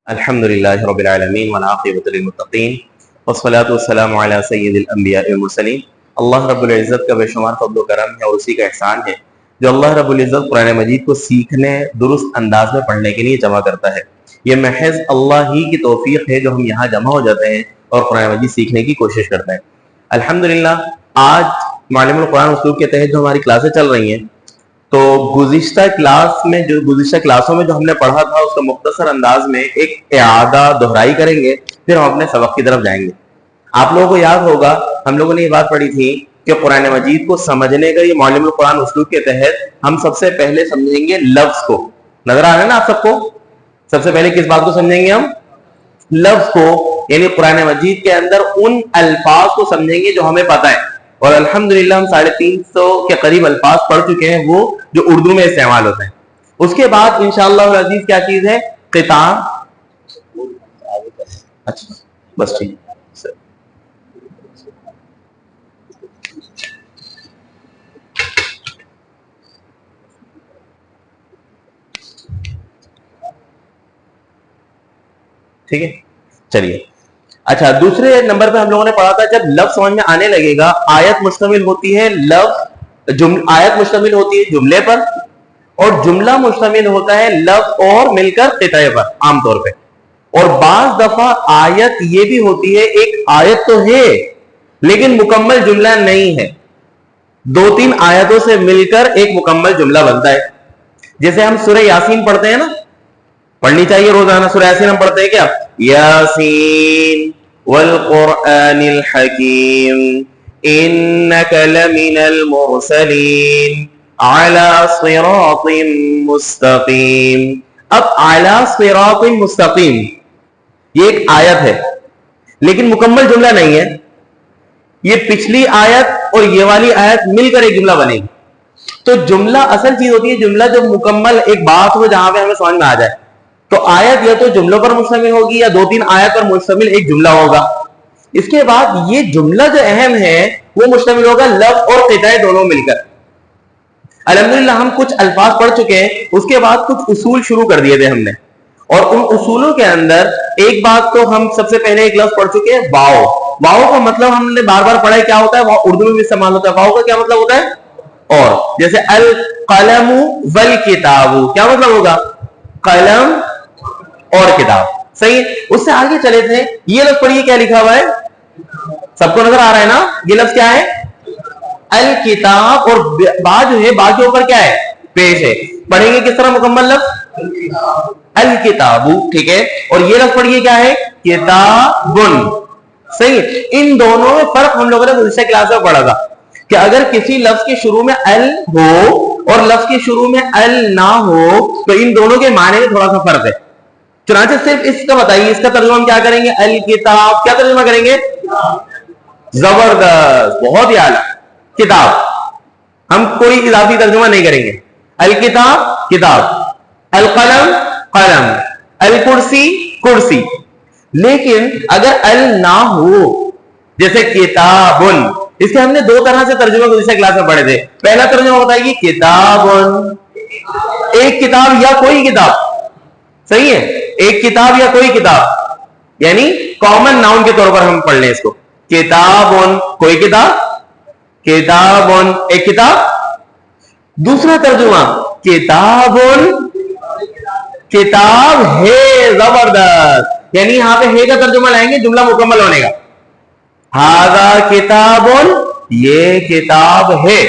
الحمدللہ رب العالمین والعاقبۃ للمتقین والصلاۃ والسلام علی سید الانبیاء والمرسلین۔ اللہ رب العزت کا بے شمار فضل و کرم ہے اور اسی کا احسان ہے جو اللہ رب العزت قرآن مجید کو سیکھنے درست انداز میں پڑھنے کے لیے جمع کرتا ہے۔ یہ محض اللہ ہی کی توفیق ہے جو ہم یہاں جمع ہو جاتے ہیں اور قرآن مجید سیکھنے کی کوشش کرتے ہیں۔ الحمدللہ آج معلم القرآن اسلوب کے تحت جو ہماری کلاسیں چل رہی ہیں، تو گزشتہ کلاسوں میں جو ہم نے پڑھا تھا اس کا مختصر انداز میں ایک اعادہ دہرائی کریں گے، پھر ہم اپنے سبق کی طرف جائیں گے۔ آپ لوگوں کو یاد ہوگا ہم لوگوں نے یہ بات پڑھی تھی کہ قرآن مجید کو سمجھنے کا یہ معلم القرآن اسلوب کے تحت ہم سب سے پہلے سمجھیں گے لفظ کو۔ نظر آ رہا ہے نا آپ سب کو؟ سب سے پہلے کس بات کو سمجھیں گے ہم؟ لفظ کو، یعنی قرآن مجید کے اندر ان الفاظ کو سمجھیں گے جو ہمیں پتہ ہے، اور الحمدللہ ہم 350 کے قریب الفاظ پڑھ چکے ہیں وہ جو اردو میں استعمال ہوتے ہیں۔ اس کے بعد انشاءاللہ العزیز کیا چیز ہے؟ قطع۔ اچھا بس ٹھیک ٹھیک ہے، چلیے۔ اچھا، دوسرے نمبر پہ ہم لوگوں نے پڑھا تھا جب لفظ سمجھ میں آنے لگے گا، آیت مشتمل ہوتی ہے آیت مشتمل ہوتی ہے جملے پر، اور جملہ مشتمل ہوتا ہے لفظ اور مل کر قطعے پر عام طور پہ، اور بعض دفعہ آیت یہ بھی ہوتی ہے ایک آیت تو ہے لیکن مکمل جملہ نہیں ہے، 2-3 آیتوں سے مل کر ایک مکمل جملہ بنتا ہے۔ جیسے ہم سورہ یاسین پڑھتے ہیں نا، پڑھنی چاہیے روزانہ سورہ یاسین، ہم پڑھتے ہیں کیا؟ یاسین والقرآن الحکیم انک لمن المرسلین علی صراط مستقیم۔ اب علی صراط مستقیم یہ ایک آیت ہے لیکن مکمل جملہ نہیں ہے، یہ پچھلی آیت اور یہ والی آیت مل کر ایک جملہ بنے گی۔ تو جملہ اصل چیز ہوتی ہے جملہ جو مکمل ایک بات ہو جہاں پہ ہمیں سمجھ میں آ جائے۔ تو آیت یا تو جملوں پر مشتمل ہوگی یا 2-3 آیت پر مشتمل ایک جملہ ہوگا۔ اس کے بعد یہ جملہ جو اہم ہے وہ مشتمل ہوگا لفظ اور قطعے دونوں مل کر۔ الحمدللہ ہم کچھ الفاظ پڑھ چکے ہیں، اس کے بعد کچھ اصول شروع کر دیے تھے ہم نے، اور ان اصولوں کے اندر ایک بات تو ہم سب سے پہلے ایک لفظ پڑھ چکے ہیں، واو۔ واو کا مطلب ہم نے بار بار پڑھا ہے کیا ہوتا ہے، وہ اردو میں بھی استعمال ہوتا ہے۔ واو کا کیا مطلب ہوتا ہے؟ اور جیسے القلم والکتاب، کیا مطلب ہوگا؟ قلم اور کتاب، صحیح ہے۔ اس سے آگے چلے تھے، یہ لفظ پڑھیے کیا لکھا ہوا ہے، سب کو نظر آ رہا ہے نا؟ یہ لفظ کیا ہے؟ الکتاب، اور با جو ہے با کے اوپر کیا ہے؟ پیش ہے۔ پڑھیں گے کس طرح مکمل لفظ؟ الکتاب، ٹھیک ہے۔ اور یہ لفظ پڑھیے کیا ہے؟ کتابن، صحیح ہے۔ ان دونوں میں فرق ہم لوگوں نے گزشتہ کلاس میں پڑھا تھا کہ اگر کسی لفظ کے شروع میں ال ہو اور لفظ کے شروع میں ال نہ ہو تو ان دونوں کے معنی میں تھوڑا سا فرق ہے۔ چنانچہ صرف اس کا بتائیے، اس کا ترجمہ ہم کیا کریں گے؟ الکتاب، کیا ترجمہ کریں گے؟ زبردست، بہت ہی اعلیٰ، کتاب۔ ہم کوئی اضافی ترجمہ نہیں کریں گے۔ الکتاب کتاب، القلم قلم، الکرسی کرسی۔ لیکن اگر ال نہ ہو جیسے کتابن، اس کے ہم نے 2 طرح سے ترجمہ گزشتہ کلاس میں پڑھے تھے۔ پہلا ترجمہ بتائیے کتابن، ایک کتاب یا کوئی کتاب، صحیح ہے، ایک کتاب یا کوئی کتاب، یعنی کامن ناؤن کے طور پر ہم پڑھ لیں اس کو، کتابن کوئی کتاب، کتابن ایک کتاب۔ دوسرا ترجمہ کتابن کتاب ہے، زبردست، یعنی یہاں پہ ہے کا ترجمہ لائیں گے جملہ مکمل ہونے کا۔ ھذا کتابن، یہ کتاب ہے۔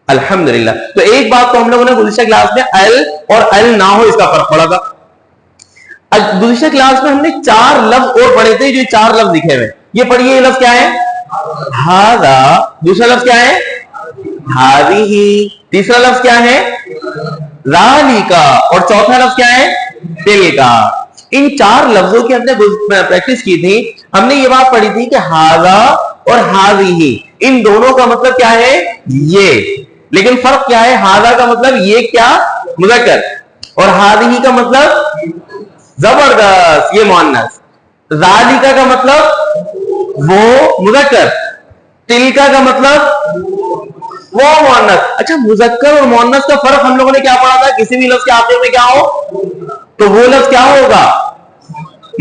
الحمدللہ، تو ایک بات تو ہم لوگوں نے گزشتہ کلاس میں ال اور ال نہ ہو اس کا فرق پڑا تھا۔ گزشتہ کلاس میں ہم نے 4 لفظ اور پڑھے تھے، جو 4 لفظ لکھے ہوئے، یہ پڑھیے، یہ لفظ کیا ہے؟ ھذا، دوسرا لفظ کیا ہے؟ ھذہ، تیسرا لفظ کیا ہے؟ ذالک، اور چوتھا لفظ کیا ہے؟ تلک۔ ان 4 لفظوں کی ہم نے پریکٹس کی تھی۔ ہم نے یہ بات پڑھی تھی کہ ھذا اور ھذہ ان دونوں کا مطلب کیا ہے؟ یہ، لیکن فرق کیا ہے؟ ھذا کا مطلب یہ کیا؟ مذکر، اور ھذہ کا مطلب زبردست، یہ مؤنث۔ ذالک کا مطلب وہ مذکر، تلک کا مطلب وہ مؤنث۔ اچھا، مذکر اور مؤنث کا فرق ہم لوگوں نے کیا پڑھا تھا؟ کسی بھی لفظ کے آخر میں کیا ہو تو وہ لفظ کیا ہوگا؟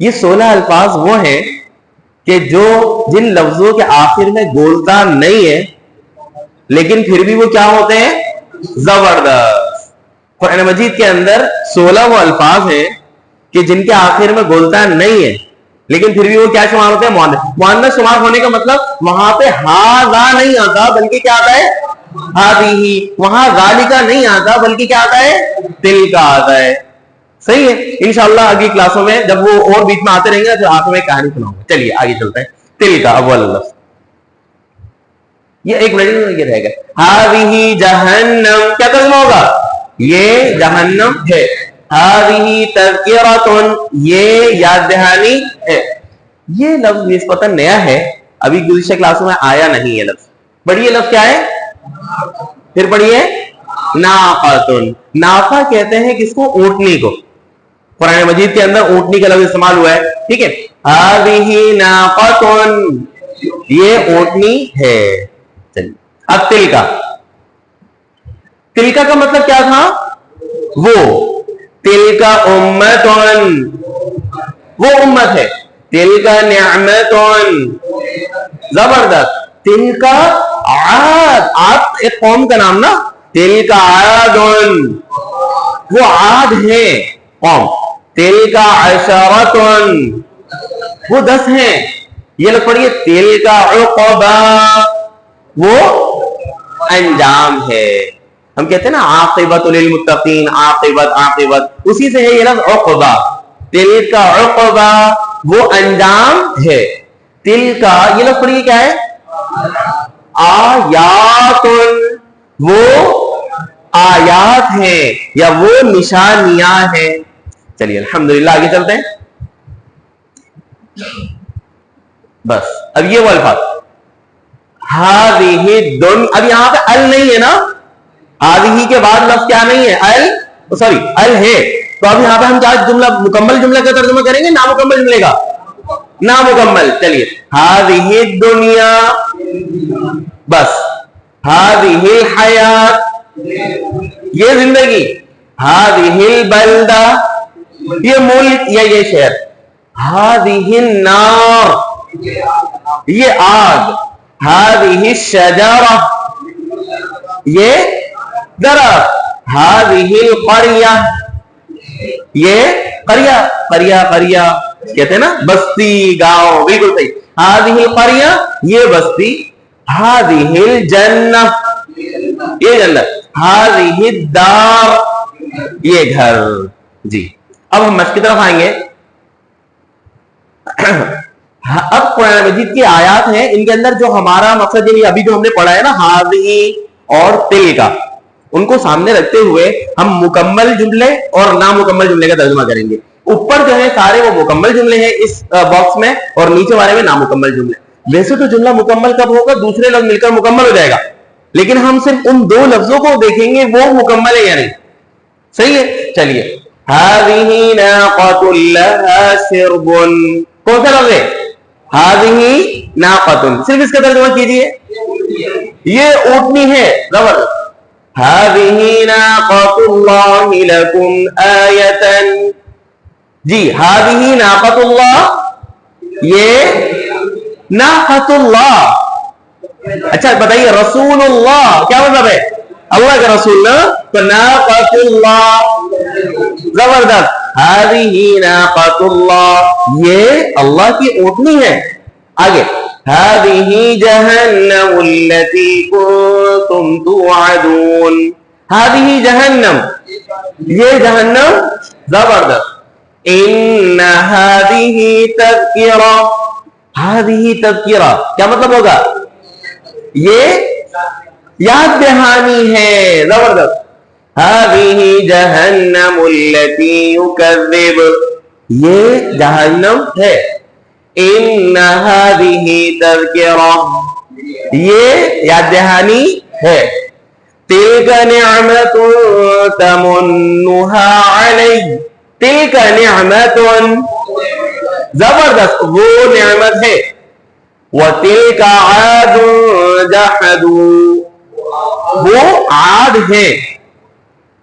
یہ 16 الفاظ وہ ہیں کہ جو جن لفظوں کے آخر میں گولتا نہیں ہے لیکن پھر بھی وہ کیا ہوتے ہیں؟ زبردست. قرآن مجید کے اندر 16 وہ الفاظ ہیں کہ جن کے آخر میں گولتا نہیں ہے لیکن پھر بھی وہ کیا شمار ہوتے ہیں؟ مؤنث. مؤنث شمار ہونے کا مطلب وہاں پہ ہاذا نہیں آتا بلکہ کیا آتا ہے؟ ہذیہ. وہاں ذالکا نہیں آتا بلکہ کیا آتا ہے؟ تلکا آتا ہے. صحیح ہے. انشاءاللہ اگلی کلاسوں میں جب وہ اور بیچ میں آتے رہیں گے تو آخر میں کہانی سناؤں گا. چلیے آگے چلتے ہیں. تلکا اول لفظ یہ ایک منٹ یہ رہے گا. ہذیہ جہنم کیا ترجمہ ہوگا؟ یہ جہنم ہے. ہذیہ تذکرۃ یہ یاد دہانی ہے. یہ لفظ نسبتاً نیا ہے ابھی گزشتہ کلاسوں میں آیا نہیں ہے لفظ. پڑھیے لفظ کیا ہے؟ پھر پڑھیے ناقۃ. ناقہ کہتے ہیں کس کو؟ اونٹنی کو. قرآن مجید کے اندر اونٹنی کا لفظ استعمال ہوا ہے. ٹھیک ہے. ہذیہ ناقۃ یہ اونٹنی ہے. چلیے اب تلکا. تلکا کا مطلب کیا تھا؟ وہ. تلکا امتن وہ امت ہے. تلکا نعمتن زبردست. تلکا عاد. عاد ایک قوم کا نام نا. تلکا عادن وہ عاد ہے قوم. تلکا عشرتن وہ 10 ہیں. یہ لوگ پڑھیے تلکا عقبہ وہ انجام ہے. ہم کہتے ہیں نا عاقبۃ للمتقین. عاقبت اسی سے ہے یہ لفظ عقبہ. تلکا عقبہ وہ انجام ہے. تلکا یہ لوگ پڑھیے کیا ہے؟ آیات وہ آیات ہیں یا وہ نشانیاں ہیں. چلیے الحمدللہ آگے چلتے ہیں. بس اب یہ وہ الفاظ ہذیہ دن. اب یہاں پہ ال نہیں ہے نا. ہذیہ کے بعد لفظ کیا نہیں ہے؟ ال ہے. تو اب یہاں پہ ہم کیا جملہ مکمل جملے کا ترجمہ کریں گے نامکمل جملے کا؟ نامکمل. چلیے ہذیہ الدنیا بس. ہذیہ الحیات یہ زندگی. ہذیہ البلدہ یہ ملک یا یہ شہر. ہذیہ النار یہ آگ. ہذیہ الشجرہ یہ درخت. ہذیہ القریہ یہ قریہ کہتے ہیں نا بستی گاؤں. بالکل صحیح. ہذیہ القریہ یہ بستی. ہذیہ الجنہ یہ جنت. ہذیہ الدار یہ گھر. جی اب ہم مشق کی طرف آئیں گے. اب قرآن مجید کی آیات ہیں ان کے اندر جو ہمارا مقصد یہ ابھی جو ہم نے پڑھا ہے نا ہذیہ اور تلکا ان کو سامنے رکھتے ہوئے ہم مکمل جملے اور نامکمل جملے کا ترجمہ کریں گے. اوپر جو ہے سارے وہ مکمل جملے ہیں اس باکس میں اور نیچے والے میں نامکمل جملے. ویسے تو جملہ مکمل کب ہوگا؟ دوسرے لفظ مل کر مکمل ہو جائے گا لیکن ہم صرف ان 2 لفظوں کو دیکھیں گے وہ مکمل ہے یا نہیں. صحیح ہے. چلیے ہذیہ ناقۃ لہا شرب. کون سا لفظ ہے؟ ہذیہ ناقۃ. صرف اس کا ترجمہ کیجئے یہ اونٹنی ہے. زبردست. هذه ناقة الله لكم آية. جی هذه ناقة الله یہ ناقة اللہ. اچھا بتائیے رسول اللہ کیا مطلب ہے؟ اللہ کا رسول نا. تو ناقة اللہ زبردست. هذه ناقة اللہ یہ اللہ کی اونٹنی ہے. آگے هذه جهنم التي كنتم توعدون. هذه جهنم یہ جہنم زبردست. ان هذه تذکرہ. هذه تذکرہ کیا مطلب ہوگا؟ یہ یاد دہانی ہے. زبردست. هذه جهنم التي يكذب یہ جہنم ہے. ان هذه تذکرہ یہ یاد دہانی ہے. تلک نعمت تمنها علی. تلک نعمت زبردست وہ نعمت ہے. وتلک عاد جحدوا وہ عاد ہے.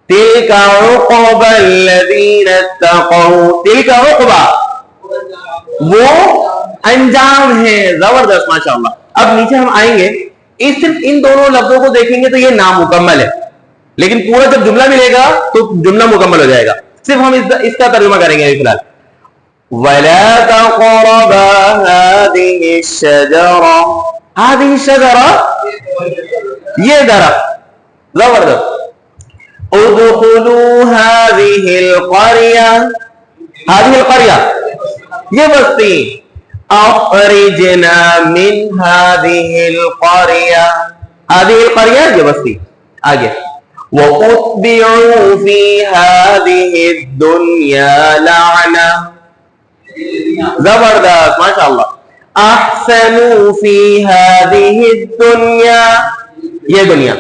تلک عقبى الذین اتقوا. تلک عقبہ وہ انجام ہے. زبردست ماشاءاللہ. اب نیچے ہم آئیں گے, صرف ان دونوں لفظوں کو دیکھیں گے تو یہ نامکمل ہے, لیکن پورا جب جملہ ملے گا تو جملہ مکمل ہو جائے گا. صرف ہم اس کا ترجمہ کریں گے فی الحال. وَلَا تَقْرَبَا هَذِهِ الشَّجَرَةَ, هذه الشجرة یہ درخت. زبردست. ادخلوا هذه القرية, هذه القرية یہ بستی. اخرجنا من هذه القرية, هذه القرية یہ بستی. آگے. وَأُتْبِعُوا فِي هَذِهِ الدُّنْيَا لَعْنَةً, زبردست ماشاءاللہ. احسنوا فی هذه الدنیا یہ دنیا.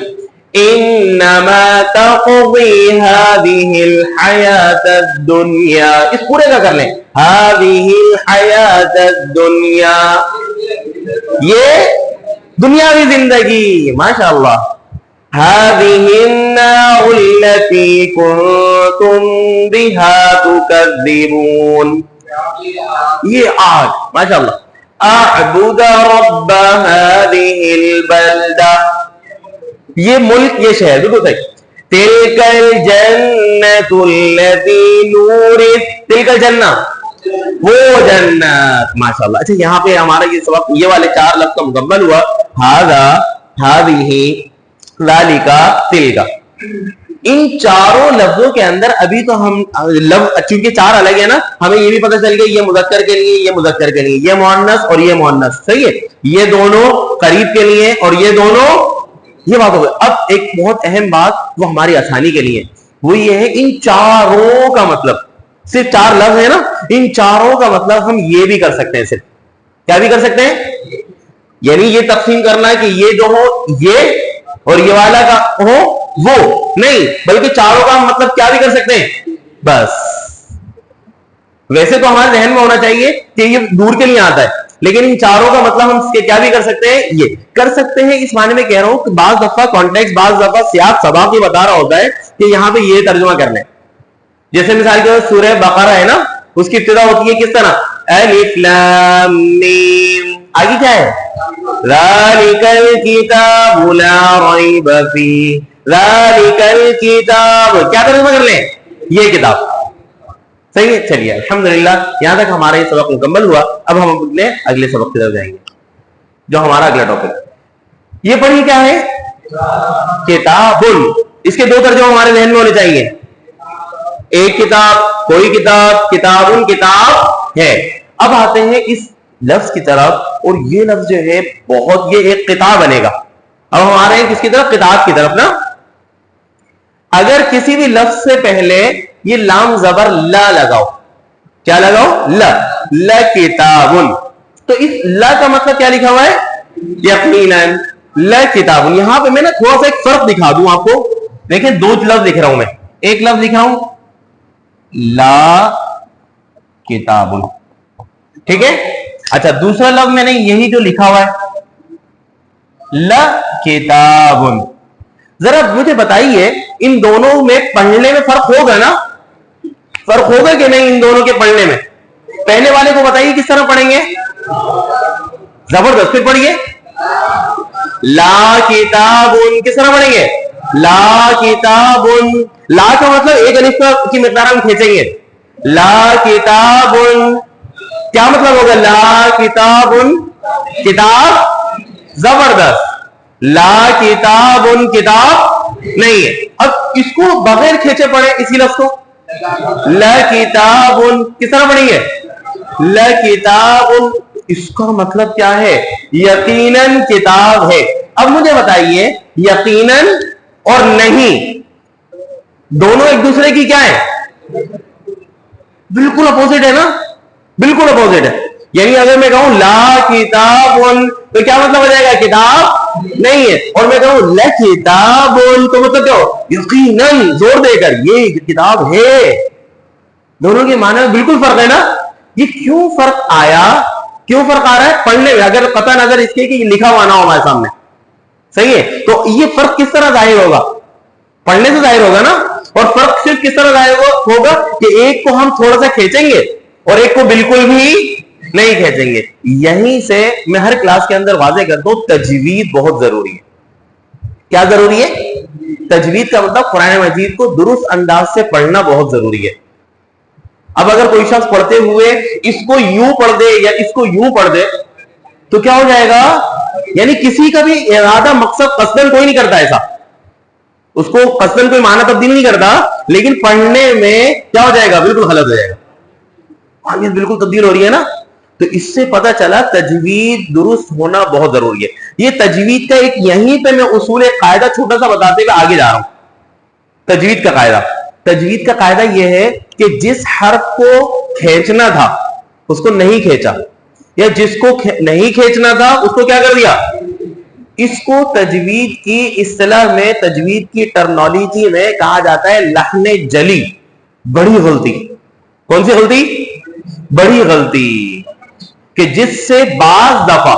انما تقضی هذه الحیاة الدنیا, اس پورے کا کر لیں. هذه الحیاة الدنیا یہ دنیاوی زندگی. ماشاءاللہ. هذه النار التي كنتم بها تكذبون یہ آگ. ماشاءاللہ. اعبد رب هذه البلدہ یہ ملک, یہ شہر. بالکل صحیح. تلك الجنة التي نورث, تلك الجنہ وہ جنت. ماشاءاللہ. اچھا یہاں پہ ہمارا یہ سبق یہ والے 4 لفظ کا مکمل ہوا. هذا, هذه, ذالک, تلک. ان چاروں لفظوں کے اندر ابھی تو ہم لفظ چونکہ 4 الگ ہے نا, ہمیں یہ بھی پتہ چل گیا یہ مذکر کے لیے, یہ مذکر کے لیے, یہ مؤنث اور یہ مؤنث. صحیح ہے. یہ دونوں قریب کے لیے اور یہ دونوں, یہ بات ہو گئی. اب ایک بہت اہم بات وہ ہماری آسانی کے لیے, وہ یہ ہے ان چاروں کا مطلب, صرف 4 لفظ ہے نا, ان چاروں کا مطلب ہم یہ بھی کر سکتے ہیں. صرف کیا بھی کر سکتے ہیں, یعنی یہ تقسیم کرنا ہے کہ یہ جو ہو یہ اور یہ والا کا ہو وہ نہیں, بلکہ چاروں کا مطلب کیا بھی کر سکتے ہیں. بس ویسے تو ہمارے ذہن میں ہونا چاہیے کہ یہ دور کے لیے آتا ہے, لیکن ان چاروں کا مطلب ہم کیا بھی کر سکتے ہیں, یہ کر سکتے ہیں. اس معنی میں کہہ رہا ہوں کہ بعض دفعہ کانٹیکس, بعض دفعہ سیاق سباق یہ بتا رہا ہوتا ہے کہ یہاں پہ یہ ترجمہ کرنا ہے. جیسے مثال کے طور سورہ بقرہ ہے نا, اس کی ابتدا ہوتی ہے کس طرح, الف لام میم. آگے کیا ہے, ذالک الکتاب لا ریب فیہ, ذالک الکتاب, کیا ترجمہ کر لیں, یہ کتاب. صحیح ہے. چلیے الحمدللہ یہاں تک ہمارا یہ سبق مکمل ہوا. اب ہم اپنے اگلے سبق کی طرف جائیں گے, جو ہمارا اگلا ٹاپک. یہ پڑھی کیا ہے, کتاب. اس کے 2 ترجمے ہمارے ذہن میں ہونے چاہیے. ایک کتاب, کوئی کتاب, کتاب کتاب ہے. اب آتے ہیں اس لفظ کی طرف, اور یہ لفظ جو ہے بہت, یہ ایک کتاب بنے گا. اب ہم آ رہے ہیں کس کی طرف, کتاب کی طرف نا. اگر کسی بھی لفظ سے پہلے یہ لام زبر لا لگاؤ, کیا لگاؤ, لا, لکتاب, تو اس لا کا مطلب کیا لکھا ہوا ہے, یقیناً لکتاب. یہاں پہ میں نا تھوڑا سا ایک فرق دکھا دوں آپ کو. دیکھیں 2 لفظ لکھ رہا ہوں میں, ایک لفظ لکھا ہوں لا کتاب, ٹھیک ہے. اچھا دوسرا لفظ میں نے یہی جو لکھا ہوا ہے لا کتاب. ذرا مجھے بتائیے ان دونوں میں پڑھنے میں فرق ہوگا نا, فرق ہوگا کہ نہیں ان دونوں کے پڑھنے میں. پہلے والے کو بتائیے کس طرح پڑھیں گے, زبردست. پھر پڑھیے لا کتاب, کس طرح پڑھیں گے, لا کتاب. لا کا مطلب ایک الف کی مقدار ہم کھینچیں گے. لا کتاب کیا مطلب ہوگا, لا کتاب, کتاب. زبردست. لا کتاب, کتاب نہیں ہے. اب اس کو بغیر کھینچے پڑھیں اسی لفظ کو, لا کتاب, کس طرح پڑھیں گے, لا کتاب. اس کا مطلب کیا ہے, یقیناً کتاب ہے. اب مجھے بتائیے یقیناً اور نہیں دونوں ایک دوسرے کی کیا ہے, بالکل اپوزٹ ہے نا, بالکل اپوزٹ ہے. یعنی اگر میں کہوں لا کتاب تو کیا مطلب ہو جائے گا, کتاب نہیں ہے. اور میں کہوں لا کتاب تو مطلب کیا ہو, یقیناً زور دے کر یہ کتاب ہے. دونوں کے معنی میں بالکل فرق ہے نا. یہ کیوں فرق آیا, کیوں فرق آ رہا ہے, پڑھنے میں اگر قطع نظر اس کے کہ لکھا ہوا نہ ہو ہمارے سامنے. صحیح ہے. تو یہ فرق کس طرح ظاہر ہوگا, پڑھنے سے ظاہر ہوگا نا. اور فرق صرف کس طرح ظاہر ہوگا کہ ایک کو ہم تھوڑا سا کھینچیں گے اور ایک کو بالکل بھی نہیں کھینچیں گے. یہیں سے میں ہر کلاس کے اندر واضح کرتا ہوں تجوید بہت ضروری ہے. کیا ضروری ہے؟ تجوید کا مطلب قرآن مجید کو درست انداز سے پڑھنا بہت ضروری ہے. اب اگر کوئی شخص پڑھتے ہوئے اس کو یوں پڑھ دے یا اس کو یوں پڑھ دے تو کیا ہو جائے گا؟ یعنی کسی کا بھی ارادہ مقصد قصدن کوئی نہیں کرتا ایسا, اس کو قصدن کوئی معنی تبدیل نہیں کرتا, لیکن پڑھنے میں کیا ہو جائے گا؟ بالکل غلط ہو جائے گا. آگے بالکل تبدیل ہو رہی ہے نا. تو اس سے پتا چلا تجوید درست ہونا بہت ضروری ہے. یہ تجوید کا ایک یہیں پہ میں اصول قاعدہ چھوٹا سا بتاتے ہوئے آگے جا رہا ہوں. تجوید کا قاعدہ, تجوید کا قاعدہ یہ ہے کہ جس حرف کو کھینچنا تھا اس کو نہیں کھینچا, یا جس کو نہیں کھینچنا تھا اس کو کیا کر دیا. اس کو تجوید کی اصطلاح میں, تجوید کی ٹرمنالوجی میں کہا جاتا ہے لحن جلی, بڑی غلطی. کون سی غلطی؟ بڑی غلطی, کہ جس سے بعض دفعہ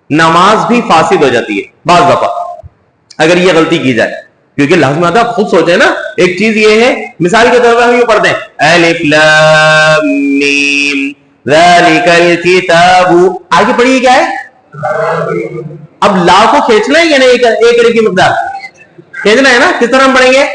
نماز بھی فاسد ہو جاتی ہے. بعض دفعہ اگر یہ غلطی کی جائے, کیونکہ لازم آتا ہے, خود سوچیں نا. ایک چیز یہ ہے, مثال کے طور پر ہم یہ پڑھتے ہیں الف لام میم ذالک الکتاب, آگے پڑھیے کیا ہے؟ اب لا کو کھینچنا ہے یا نہیں؟ ایک ریب کی مقدار کھینچنا ہے نا. کس طرح ہم پڑھیں گے؟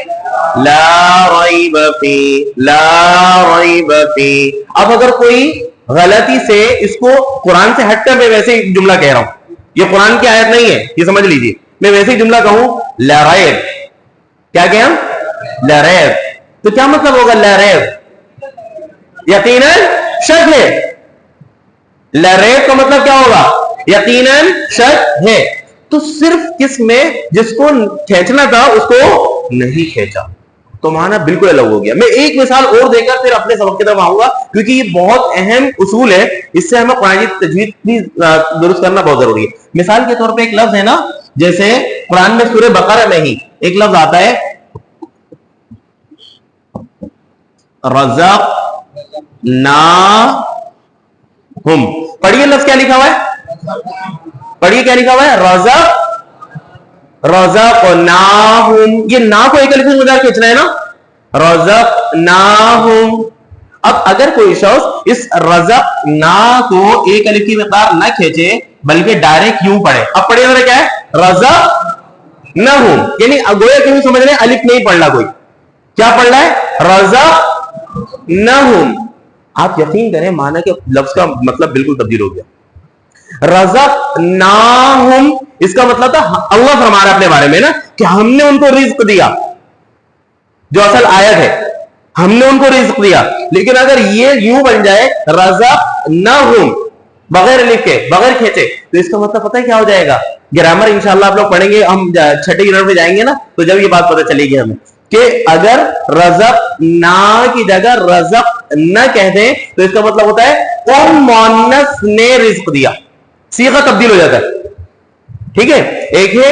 لا ریب فی, لا ریب فی. اب اگر کوئی غلطی سے اس کو قرآن سے ہٹ کر, میں ویسے ہی جملہ کہہ رہا ہوں, یہ قرآن کی آیت نہیں ہے, یہ سمجھ لیجیے, میں ویسے ہی جملہ کہوں لا ریب, کیا کہ ہم لا ریب, تو کیا مطلب ہوگا لا ریب؟ یقیناً شک ہے. لا ریب کا مطلب کیا ہوگا؟ یقیناً شک ہے. تو صرف کس میں جس کو کھینچنا تھا اس کو نہیں کھینچا, تو معنی بالکل الگ ہو گیا. میں ایک مثال اور دے کر پھر اپنے سبق کی طرف آؤں گا, کیونکہ یہ بہت اہم اصول ہے, اس سے ہمیں قرآن تجوید بھی درست کرنا بہت ضروری ہے. مثال کے طور پہ ایک لفظ ہے نا, جیسے قرآن میں سورہ بقرہ میں ہی ایک لفظ آتا ہے رزق نا ہم. پڑھیے لفظ کیا لکھا ہوا ہے, پڑھیے کیا لکھا ہوا ہے, رزق نا ہم. یہ نا کو ایک الف کی مقدار کھینچنا ہے نا, رزق نا ہم. اب اگر کوئی شخص اس رزق نا کو ایک الف کی مقدار نہ کھینچے بلکہ ڈائریکٹ یوں پڑھے, اب پڑھیے ذرا کیا ہے رزق نہ ہوں, یعنی گویا کہ سمجھ رہے ہیں الف نہیں پڑھنا, کوئی کیا پڑھ رہا ہے رزق نہ ہوں. آپ یقین کریں معنی کہ لفظ کا مطلب بالکل تبدیل ہو گیا. رزق نہ ہوں اس کا مطلب تھا اللہ فرما رہا اپنے بارے میں نا کہ ہم نے ان کو رزق دیا, جو اصل آیت ہے ہم نے ان کو رزق دیا. لیکن اگر یہ یوں بن جائے رزق نہ ہوں بغیر الف کے, بغیر کھینچے, تو اس کا مطلب پتہ ہے کیا ہو جائے گا؟ گرامر انشاءاللہ آپ لوگ پڑھیں گے, ہم چھٹے یونٹ میں جائیں گے نا, تو جب یہ بات پتہ چلے گی ہمیں کہ اگر رزق نہ کی جگہ رزق نہ کہہ دیں تو اس کا مطلب ہوتا ہے ان مؤنث نے رزق دیا, صیغہ تبدیل ہو جاتا ہے. ٹھیک ہے, ایک ہے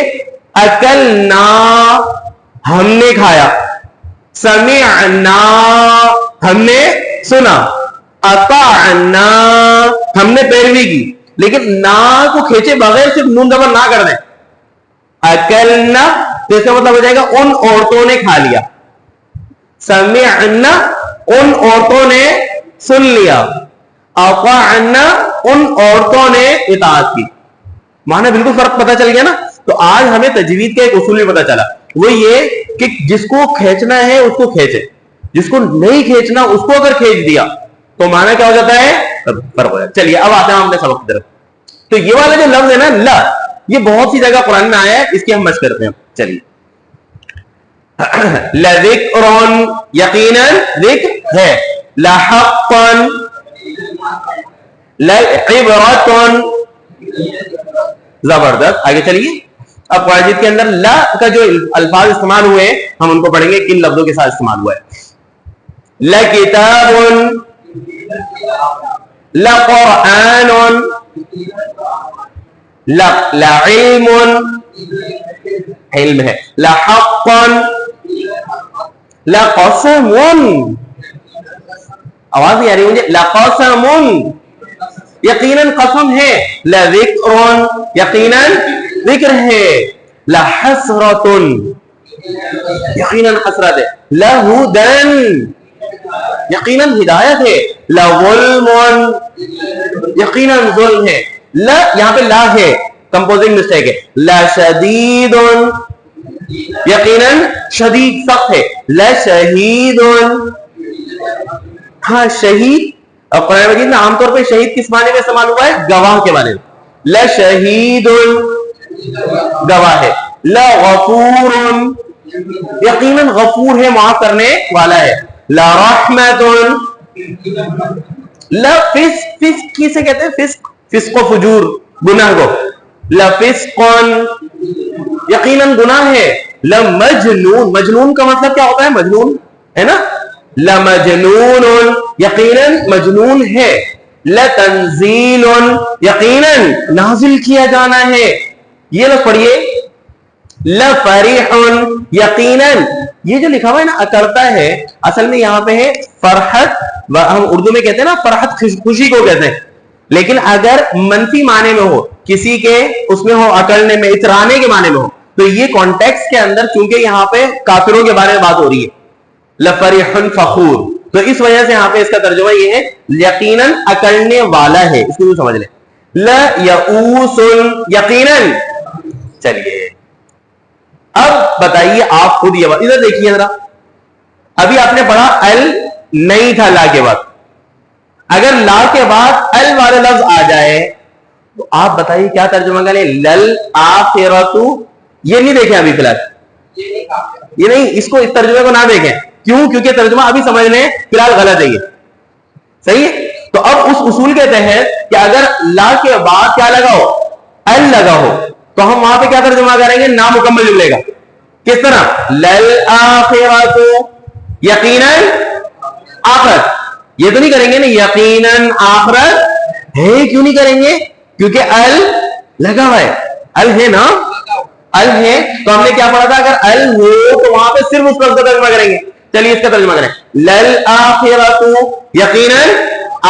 اکلنا ہم نے کھایا, سمعنا ہم نے سنا, اطعنا ہم نے پیروی کی. لیکن نا کو کھینچے بغیر صرف نون زبر نہ کر دیں, اکلنا تو اس کا مطلب ہو جائے گا ان عورتوں نے کھا لیا, سمعنا ان عورتوں نے سن لیا, اطعنا ان عورتوں نے اطاعت کی. معنی بالکل فرق پتہ چل گیا نا. تو آج ہمیں تجوید کا ایک اصول بھی پتہ چلا, وہ یہ کہ جس کو کھینچنا ہے اس کو کھینچے, جس کو نہیں کھینچنا اس کو اگر کھینچ دیا تو معنی کیا ہو جاتا ہے, فرق ہو جاتا ہے. چلیے اب آتے ہیں ہم اپنے سبق کی طرف. تو یہ والا جو لفظ ہے نا لا, یہ بہت سی جگہ قرآن میں آیا ہے, اس کی ہم مشق کرتے ہیں. چلیے لذکر یقیناً ذکر ہے, لحقا لعبرۃ, زبردست. آگے چلیے, اب قرآن کے اندر لا کا جو الفاظ استعمال ہوئے ہیں ہم ان کو پڑھیں گے کن لفظوں کے ساتھ استعمال ہوا ہے. لکتاب, لقرآن, لعلم, علم ہے, لحقا, لقسم, آواز نہیں آ رہی مجھے, لقسم یقیناً قسم ہے, لذکر یقیناً ذکر ہے, لحسرۃ یقیناً حسرت ہے, لہدن یقیناً ہدایت ہے. لظلم, یقیناً ظلم ہے. لا یہاں پہ لا ہے, کمپوزنگ مسٹیک ہے. لشدید, یقیناً شدید سخت ہے. لشہید, ہاں شہید, اور قرآن مجید میں عام طور پہ شہید کس معنی میں استعمال ہوا ہے؟ گواہ کے معنی میں. لشہید, گواہ ہے. لغفور, یقیناً غفور ہے, معاف کرنے والا ہے. لرحمت, لفسق, فسق کسے کہتے ہیں؟ فسق, فسق و فجور, گناہ کو. لفسق, یقیناً گناہ ہے. لمجنون, مجنون کا مطلب کیا ہوتا ہے؟ مجنون ہے نا. لمجنون, یقیناً مجنون ہے. لتنزیل, یقیناً نازل کیا جانا ہے. یہ لوگ پڑھیے. لفریح, یقیناً, یہ جو لکھا ہوا ہے نا اکڑتا ہے, اصل میں یہاں پہ ہے فرحت. ہم اردو میں کہتے ہیں نا فرحت, خوشی کو کہتے ہیں. لیکن اگر منفی معنی میں ہو, کسی کے اس میں ہو اکڑنے میں, اترانے کے معنی میں ہو, تو یہ کانٹیکس کے اندر چونکہ یہاں پہ کافروں کے بارے میں بات ہو رہی ہے, لفریح فخور, تو اس وجہ سے یہاں پہ اس کا ترجمہ یہ ہے یقیناً اکڑنے والا ہے. اس کو سمجھ لیں. لیئوس, یقیناً. چلیے اب بتائیے آپ خود, یہ ادھر دیکھیے ذرا. ابھی آپ نے پڑھا ال نہیں تھا لا کے بعد. اگر لا کے بعد ال والے لفظ آ جائے تو آپ بتائیے کیا ترجمہ کریں؟ لل آخرۃ, یہ نہیں دیکھیں ابھی فی الحال, یہ نہیں, اس کو اس ترجمے کو نہ دیکھیں. کیوں؟ کیونکہ ترجمہ ابھی سمجھنے فی الحال غلط ہے یہ. صحیح ہے. تو اب اس اصول کے تحت کہ اگر لا کے بعد کیا لگا ہو؟ ال لگا ہو, تو ہم وہاں پہ کیا ترجمہ کریں گے؟ نامکمل جملے کا. کس طرح؟ للآخرۃ, یقیناً آخرت. یہ تو نہیں کریں گے نا یقیناً آخرت ہے. کیوں نہیں کریں گے؟ کیونکہ ال لگا ہوا ہے. ال ہے نا, ال ہے. تو ہم نے کیا پڑھا تھا؟ اگر ال ہو تو وہاں پہ صرف اس کا ترجمہ کریں گے. چلیے اس کا ترجمہ کریں. للآخرۃ, یقیناً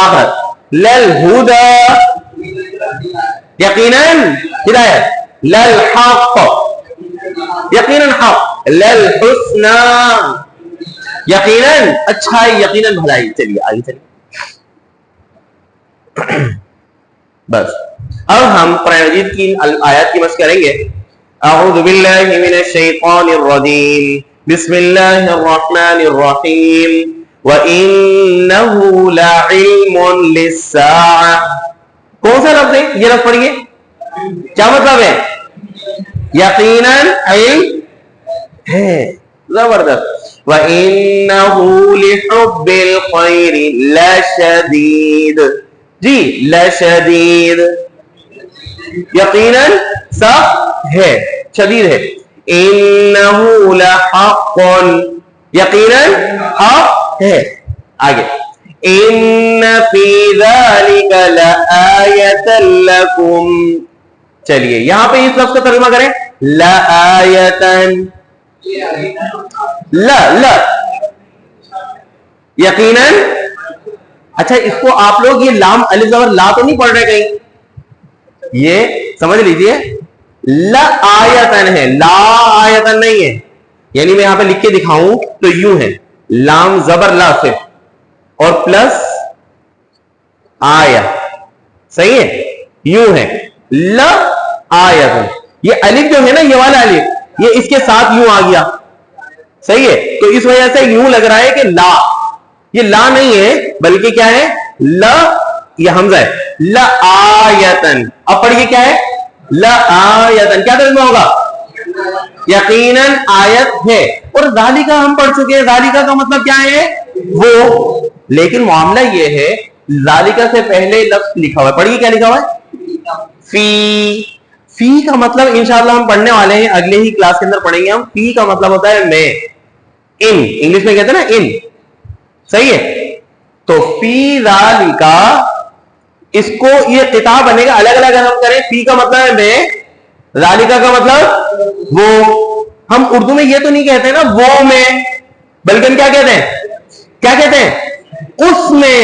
آخرت. للہدی, یقیناً ہدایت. للحق, یقیناً حق. للحسنی, یقیناً اچھائی, یقیناً بھلائی. چلیے آگے چلیے. بس اب ہم قرآن مجید کی آیات کی مشق کریں گے. اعوذ باللہ من الشیطان الرجیم, بسم اللہ الرحمن الرحیم. وَإِنَّهُ لَعِلْمٌ لِلسَّاعَةِ, کون سا لفظ ہے یہ؟ لفظ پڑھیے, کیا مطلب ہے؟ یقیناً علم ہے. زبردست. وَإِنَّهُ لِحُبِّ الْخَيْرِ لَشَدِيدٌ, جی لشدید, یقیناً سخت ہے, شدید ہے. انہ لحق, یقیناً حق ہے. آگے. ان فی ذلک لآیۃ لکم, چلیے یہاں پہ اس لفظ کا ترجمہ کریں. لآیۃ, لا یقیناً. اچھا اس کو آپ لوگ یہ لام الف زبر لا تو نہیں پڑھ رہے کہیں؟ یہ سمجھ لیجئے, لا آیتن ہے, لا آیتن نہیں ہے. یعنی میں یہاں پہ لکھ کے دکھاؤں تو یوں ہے, لام زبر لا صرف اور پلس آیا, صحیح ہے, یوں ہے لا آیتن. یہ الف جو ہے نا, یہ والا الف, یہ اس کے ساتھ یوں آ گیا, صحیح ہے. تو اس وجہ سے یوں لگ رہا ہے کہ لا, یہ لا نہیں ہے بلکہ کیا ہے؟ لا, یہ حمزہ ہے. لا آیتن. اب پڑھیے کیا ہے؟ لا آیتن. کیا ترجمہ ہوگا؟ یقیناً آیت ہے. اور ذالکہ ہم پڑھ چکے ہیں, ذالکہ کا مطلب کیا ہے؟ وہ. لیکن معاملہ یہ ہے ذالکہ سے پہلے لفظ لکھا ہوا ہے. پڑھیے کیا لکھا ہوا ہے؟ فی. فی کا مطلب انشاءاللہ ہم پڑھنے والے ہیں, اگلے ہی کلاس کے اندر پڑھیں گے ہم. فی کا مطلب ہوتا ہے میں, ان, انگلش میں کہتے ہیں نا ان, صحیح ہے. تو فی ذالکہ, اس کو یہ کتاب بنے گا الگ الگ. ہم کریں فی کا مطلب ہے میں, ذالکہ کا مطلب وہ. ہم اردو میں یہ تو نہیں کہتے نا وہ میں, بلکہ ہم کیا کہتے ہیں؟ کیا کہتے ہیں؟ اس میں.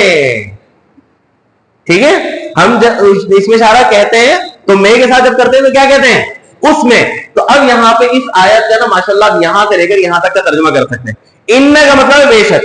ٹھیک ہے, ہم اس میں اشارہ کہتے ہیں تو میں کے ساتھ جب کرتے ہیں تو کیا کہتے ہیں؟ اس میں. تو اب یہاں پہ اس آیت کا نا ماشاءاللہ یہاں سے لے کر یہاں تک کا ترجمہ کر سکتے ہیں. ان کا مطلب ہے بے شک,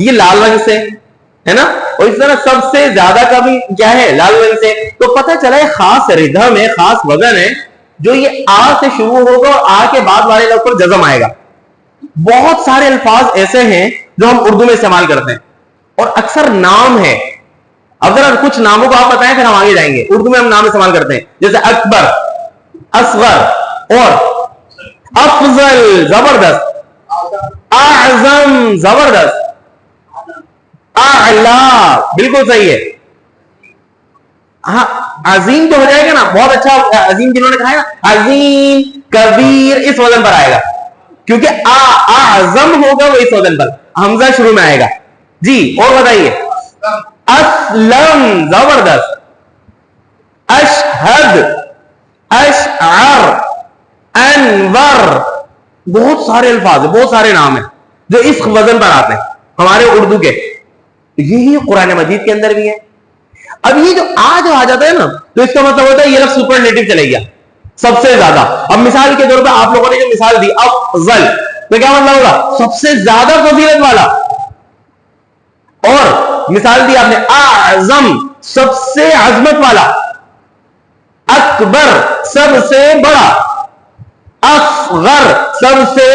یہ لال رنگ سے ہے نا, اور اس طرح سب سے زیادہ کا بھی کیا ہے, لال رنگ سے. تو پتہ چلا ہے خاص ردھم ہے, خاص وزن ہے جو یہ آ سے شروع ہوگا اور آ کے بعد والے لفظ پر جزم آئے گا. بہت سارے الفاظ ایسے ہیں جو ہم اردو میں استعمال کرتے ہیں, اور اکثر نام ہے. اگر کچھ ناموں کو آپ بتائیں پھر ہم آگے جائیں گے. اردو میں ہم نام استعمال کرتے ہیں جیسے اکبر, اصغر اور افضل زبردست, اعظم زبردست, اعلی بالکل صحیح ہے. ہاں عظیم تو ہو جائے گا نا, بہت اچھا. عظیم جنہوں نے کہا ہے نا عظیم, کبیر اس وزن پر آئے گا کیونکہ اعظم ہوگا وہ اس وزن پر, حمزہ شروع میں آئے گا. جی اور بتائیے. اسلم زبردست, اشہد, اشعر, انور. بہت سارے الفاظ ہیں, بہت سارے نام ہیں جو اس وزن پر آتے ہیں ہمارے اردو کے. یہی قرآن مجید کے اندر بھی ہے. اب یہ جو آ جاتا ہے نا, تو اس کا مطلب ہوتا ہے یہ لفظ سپرلیٹو چلے گیا, سب سے زیادہ. اب مثال کے طور پہ آپ لوگوں نے جو مثال دی افضل, تو کیا مطلب ہوگا سب سے زیادہ فضیلت والا. اور مثال دی آپ نے اعظم, سب سے عظمت والا. اکبر, سب سے بڑا. اصغر, سب سے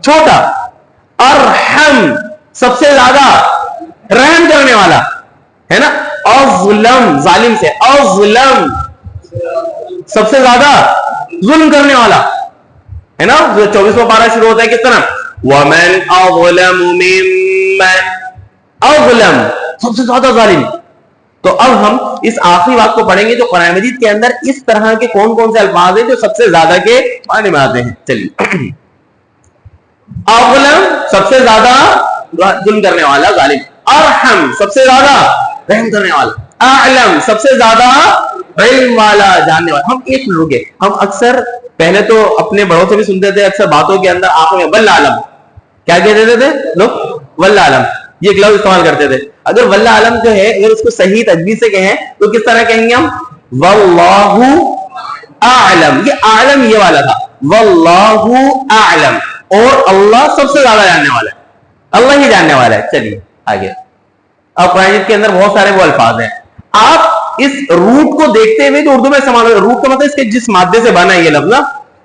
چھوٹا. ارحم, سب سے زیادہ رحم کرنے والا ہے نا. اظلم, ظالم سے, اظلم سب سے زیادہ ظلم کرنے والا ہے نا. 24واں پارہ شروع ہوتا ہے کس طرح, ومن اظلم ممن, اظلم سب سے زیادہ ظالم. تو اب ہم اس آخری بات کو پڑھیں گے جو قرآن مجید کے اندر اس طرح کے کون کون سے الفاظ ہیں جو سب سے زیادہ کے معنی میں آتے ہیں. چلیے. اظلم سب سے زیادہ ظلم کرنے والا, ظالم. ارحم سب سے زیادہ رحم کرنے والا. اعلم سب سے زیادہ علم والا, جاننے والا. ہم ایک منٹ رکے, ہم اکثر پہلے تو اپنے بڑوں سے بھی سنتے تھے, اکثر باتوں کے اندر آنکھوں میں واللہ عالم, کیا کہتے تھے لوگ, واللہ عالم, یہ ایک لفظ استعمال کرتے تھے. اگر واللہ عالم جو ہے اگر اس کو صحیح تجوید سے کہیں تو کس طرح کہیں گے ہم, واللہ اعلم. یہ اعلم یہ والا تھا, واللہ اعلم, اور اللہ سب سے زیادہ جاننے والا ہے, اللہ ہی جاننے والا ہے. چلیے آگے. اب قرآن کے اندر بہت سارے وہ الفاظ ہیں. آپ اس روٹ کو دیکھتے ہوئے جو اردو میں استعمال ہوتا ہے, روٹ کا مطلب اس کے جس مادے سے بنا ہے یہ لفظ,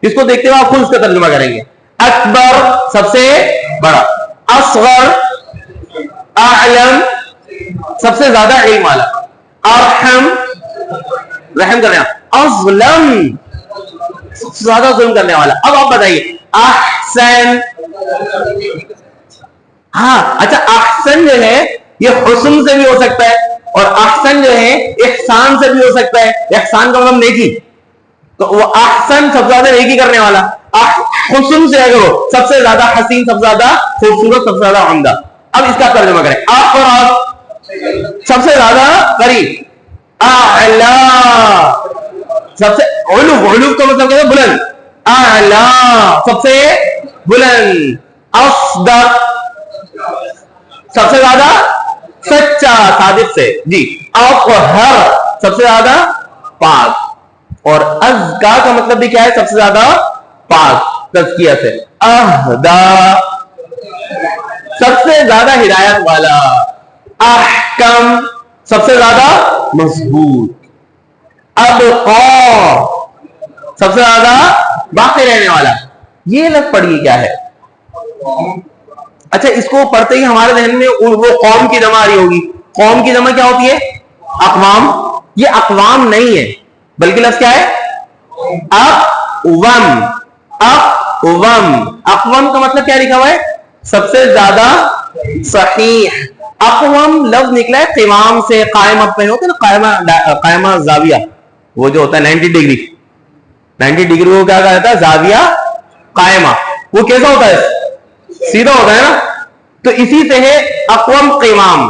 اس کو دیکھتے ہوئے آپ خود اس کا ترجمہ کریں گے. اکبر سب سے بڑا, اصغر, اعلم سب سے زیادہ علم والا, ارحم رحم کرنے والا, اظلم سب سے زیادہ ظلم کرنے والا. اب آپ بتائیے احسن. ہاں اچھا, احسن جو ہے یہ حسن سے بھی ہو سکتا ہے, اور احسن جو ہے احسان سے بھی ہو سکتا ہے. احسان کا مطلب نیکی, تو وہ احسن سب سے زیادہ نیکی کرنے والا. حسن سے اگر ہو سب سے زیادہ حسین, سب سے زیادہ خوبصورت, سب سے زیادہ عمدہ. اب اس کا ترجمہ کریں. اقرب سب سے زیادہ قریب. اعلی سب سے, علو, علو کا مطلب کیا ہے بلند, اعلی سب سے بلند. اصدق سب سے زیادہ سچا, صادق سے. جی. اطہر سب سے زیادہ پاک, اور ازکا کا مطلب بھی کیا ہے, سب سے زیادہ پاک, تزکیہ سے. اہدا سب سے زیادہ ہدایت والا. احکم سب سے زیادہ مضبوط. ابقا سب سے زیادہ باقی رہنے والا. یہ لفظ پڑھیے کیا ہے. اچھا, اس کو پڑھتے ہی ہمارے ذہن میں وہ قوم کی جمع آ رہی ہوگی. قوم کی جمع کیا ہوتی ہے, اقوام. یہ اقوام نہیں ہے بلکہ لفظ کیا ہے, اقوام. اقوام, اقوام کا مطلب کیا لکھا ہوا ہے, سب سے زیادہ صحیح. اقوام لفظ نکلا ہے قوام سے, قائم اپ پہ ہوتا ہے نا, قائمہ زاویہ, وہ جو ہوتا ہے 90 ڈگری. 90 ڈگری کو کیا کہا جاتا ہے, زاویہ قائمہ. وہ کیسا ہوتا ہے, سیدھا ہوتا ہے نا. تو اسی سے ہے اقوام قوام.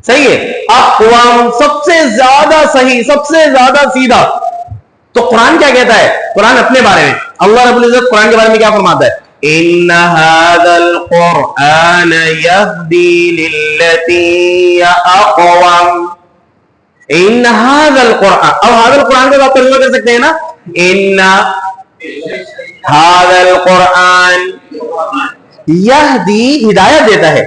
صحیح ہے, اقوام سب سے زیادہ صحیح, سب سے زیادہ سیدھا. تو قرآن کیا کہتا ہے, قرآن اپنے بارے میں, اللہ رب العزت قرآن کے بارے میں کیا فرماتا ہے, ان هذا القرآن يهدي للتي هي اقوم. ان هذا القرآن, اب هذا القرآن کو آپ ترجمہ کر سکتے ہیں نا, ان هذا القرآن یہدی ہدایت دیتا ہے,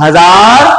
1000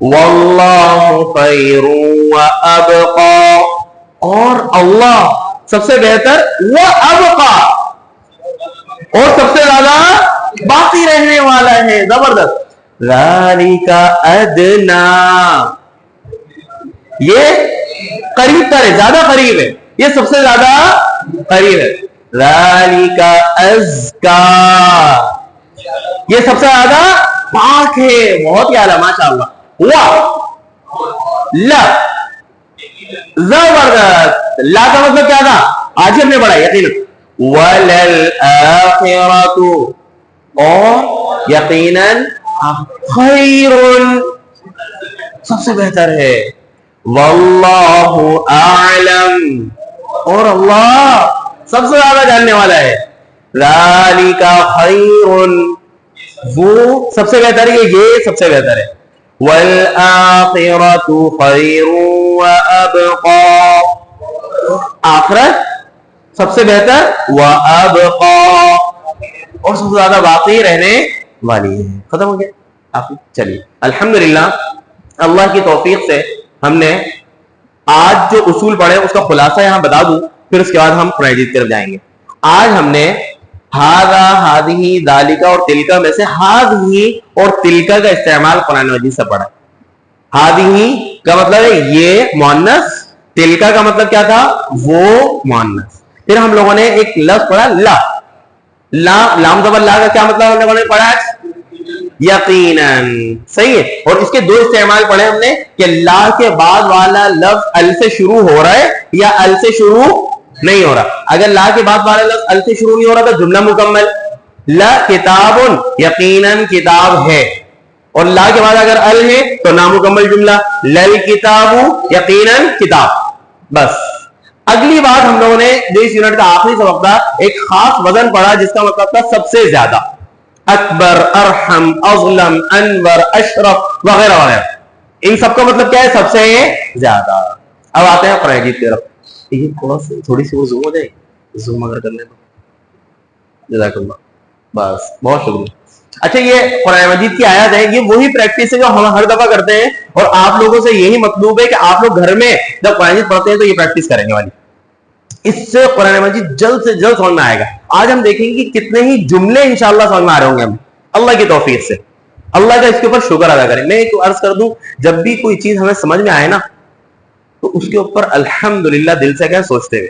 واللہ خیر وابقا، اور اللہ سب سے بہتر، وابقا، اور سب سے زیادہ باقی رہنے والا ہے. زبردست. ذالک ادنا، یہ قریب تر ہے، زیادہ قریب ہے، یہ سب سے زیادہ قریب ہے. ذالک ازکا، یہ سب سے زیادہ پاک ہے. بہت ہی اعلیٰ، ماشاء اللہ. لا زبردست. لا کا مطلب کیا تھا؟ آج ہم نے پڑھا یقینا. وللآخرۃ، اور یقیناً خیر، سب سے بہتر ہے. واللہ اعلم، اور اللہ سب سے زیادہ جاننے والا ہے. ذالک خیر، وہ سب سے بہتر ہے، یہ سب سے بہتر ہے. والآخرۃ خیر وابقا، آخرت سب سے بہتر، وابقا، اور سب سے زیادہ باقی رہنے والی ہے. ختم ہو گیا. چلیے الحمدللہ، اللہ کی توفیق سے ہم نے آج جو اصول پڑھے اس کا خلاصہ یہاں بتا دوں، پھر اس کے بعد ہم قرآن مجید کی طرف جائیں گے. آج ہم نے ہاذا، ہادہی، ذالکا اور تلکا میں سے ہادہی اور تلکا کا استعمال قرآن مجید سے پڑھا. ہادہی کا مطلب ہے یہ مؤنث، تلکا کا مطلب کیا تھا؟ وہ مؤنث. پھر ہم لوگوں نے ایک لفظ پڑھا لا، لام زبر لا کا کیا مطلب ہم لوگوں نے پڑھا؟ یقیناً. صحیح ہے. اور اس کے دو استعمال پڑھے ہم نے کہ لا کے بعد والا لفظ ال سے شروع ہو رہا ہے یا ال سے شروع نہیں ہو رہا. اگر لا کے بعد والا لفظ ال سے شروع نہیں ہو رہا تو جملہ مکمل. لا کتاب، یقیناً کتاب ہے، اور لا کے بعد اگر ال ہے تو نامکمل جملہ. لل کتاب، یقیناً کتاب. بس. اگلی بات ہم لوگوں نے جو اس یونٹ کا آخری سبق تھا، ایک خاص وزن پڑھا جس کا مطلب تھا سب سے زیادہ. اکبر، ارحم، اظلم، انور، اشرف وغیرہ وغیرہ. ان سب کا مطلب کیا ہے؟ سب سے زیادہ. اب آتے ہیں قرآن مجید کی طرف. یہ تھوڑی سی وہ زوم ہو جائے، زوم اگر کر لیں تو. جزاک اللہ. بس بہت شکریہ. اچھا، یہ قرآن مجید کی آیات ہے، یہ وہی پریکٹس ہے جو ہم ہر دفعہ کرتے ہیں، اور آپ لوگوں سے یہی مطلوب ہے کہ آپ لوگ گھر میں جب قرآن مجید پڑھتے ہیں تو یہ پریکٹس کریں گے والی. اس سے قرآن مجید جلد سے جلد سمجھ میں آئے گا. آج ہم دیکھیں گے کہ کتنے ہی جملے انشاءاللہ سمجھ میں آ رہے ہوں گے ہمیں اللہ کی توفیق سے. اللہ کا اس کے اوپر شکر ادا کریں. میں ایک عرض کر دوں، جب بھی کوئی چیز ہمیں سمجھ میں آئے نا تو اس کے اوپر الحمدللہ دل سے کہیں سوچتے ہوئے